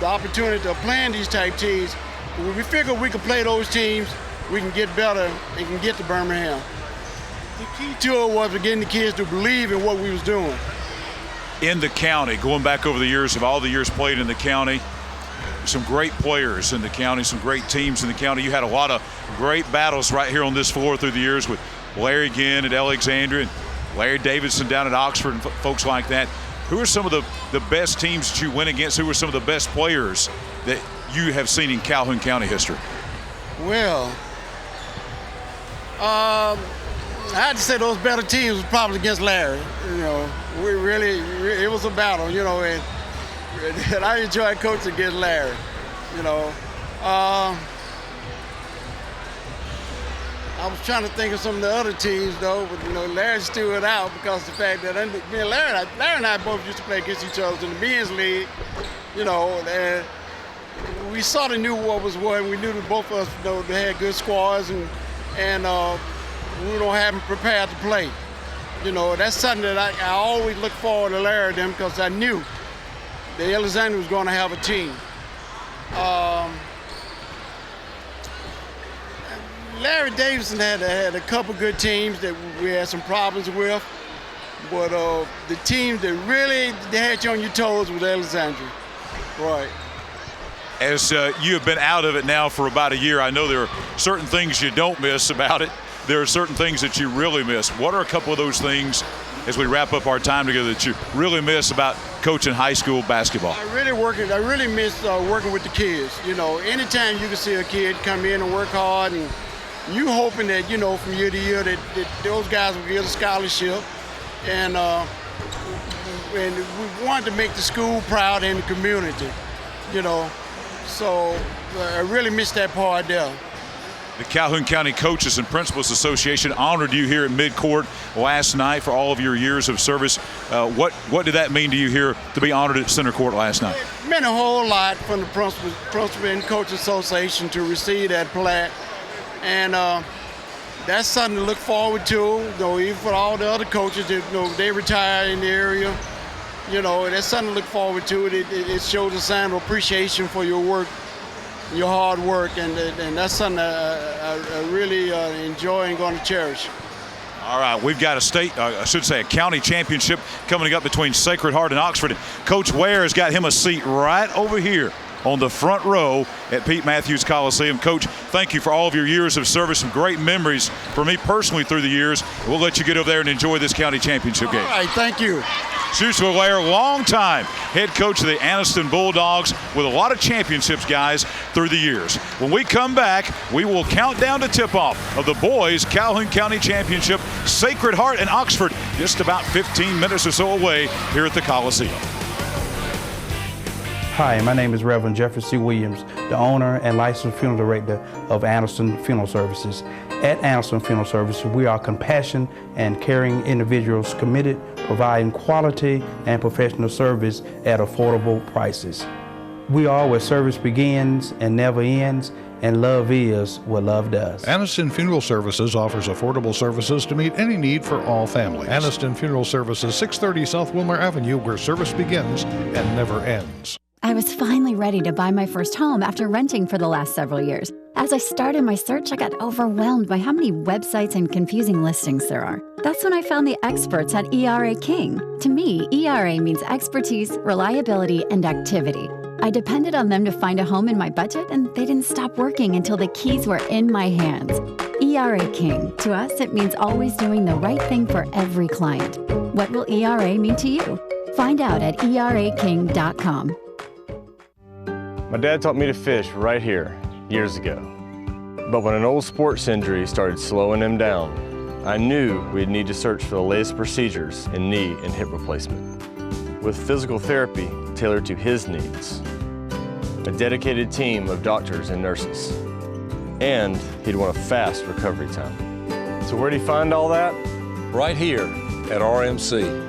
the opportunity of playing these type teams. When we figured we could play those teams, we can get better and can get to Birmingham. The key to it was getting the kids to believe in what we was doing. In the county, going back over the years of all the years played in the county, some great players in the county, some great teams in the county. You had a lot of great battles right here on this floor through the years with Larry Ginn at Alexandria, and Larry Davidson down at Oxford, and folks like that. Who are some of the best teams that you went against? Who are some of the best players that you have seen in Calhoun County history? Well, I had to say those better teams was probably against Larry. You know, we really it was a battle, you know, and I enjoyed coaching against Larry, you know. I was trying to think of some of the other teams, though, but, you know, Larry stood out because of the fact that me and Larry and I both used to play against each other in the men's league, you know, and we sort of knew what was what. We knew that both of us, you know, they had good squads, and we don't have them prepared to play. You know, that's something that I always look forward to Larry and them because I knew that Alexander was going to have a team. Larry Davidson had a couple good teams that we had some problems with, but the team that really had you on your toes was Alexandria. Right. As you have been out of it now for about a year, I know there are certain things you don't miss about it. There are certain things that you really miss. What are a couple of those things as we wrap up our time together that you really miss about coaching high school basketball? I really miss working with the kids. You know, anytime you can see a kid come in and work hard, and you hoping that, you know, from year to year that those guys will get a scholarship, and we wanted to make the school proud and the community, you know. So I really miss that part there. The Calhoun County Coaches and Principals Association honored you here at midcourt last night for all of your years of service. What did that mean to you here to be honored at center court last night? It meant a whole lot from the Principal and Coaches Association to receive that plaque. And that's something to look forward to, you know, even for all the other coaches that, you know, they retire in the area. You know, that's something to look forward to. It shows a sign of appreciation for your work, your hard work, and that's something I really enjoy and going to cherish. All right, we've got a county championship coming up between Sacred Heart and Oxford. Coach Ware has got him a seat right over here on the front row at Pete Matthews Coliseum. Coach, thank you for all of your years of service. Some great memories for me personally through the years. We'll let you get over there and enjoy this county championship game. All right, thank you. Schuster Ware, long-time head coach of the Anniston Bulldogs with a lot of championships, guys, through the years. When we come back, we will count down to tip-off of the boys' Calhoun County Championship. Sacred Heart and Oxford just about 15 minutes or so away here at the Coliseum. Hi, my name is Reverend Jeffrey C. Williams, the owner and licensed funeral director of Anniston Funeral Services. At Anniston Funeral Services, we are compassionate and caring individuals committed to providing quality and professional service at affordable prices. We are where service begins and never ends, and love is what love does. Anniston Funeral Services offers affordable services to meet any need for all families. Anniston Funeral Services, 630 South Wilmer Avenue, where service begins and never ends. I was finally ready to buy my first home after renting for the last several years. As I started my search, I got overwhelmed by how many websites and confusing listings there are. That's when I found the experts at ERA King. To me, ERA means expertise, reliability, and activity. I depended on them to find a home in my budget, and they didn't stop working until the keys were in my hands. ERA King. To us, it means always doing the right thing for every client. What will ERA mean to you? Find out at eraking.com. My dad taught me to fish right here years ago. But when an old sports injury started slowing him down, I knew we'd need to search for the latest procedures in knee and hip replacement. With physical therapy tailored to his needs, a dedicated team of doctors and nurses, and he'd want a fast recovery time. So where'd he find all that? Right here at RMC.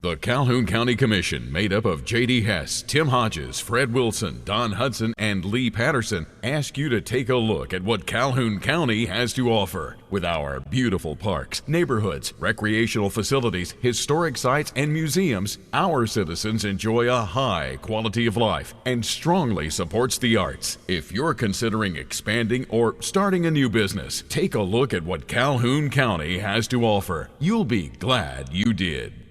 The Calhoun County Commission, made up of J.D. Hess, Tim Hodges, Fred Wilson, Don Hudson, and Lee Patterson, ask you to take a look at what Calhoun County has to offer. With our beautiful parks, neighborhoods, recreational facilities, historic sites, and museums, our citizens enjoy a high quality of life and strongly supports the arts. If you're considering expanding or starting a new business, take a look at what Calhoun County has to offer. You'll be glad you did.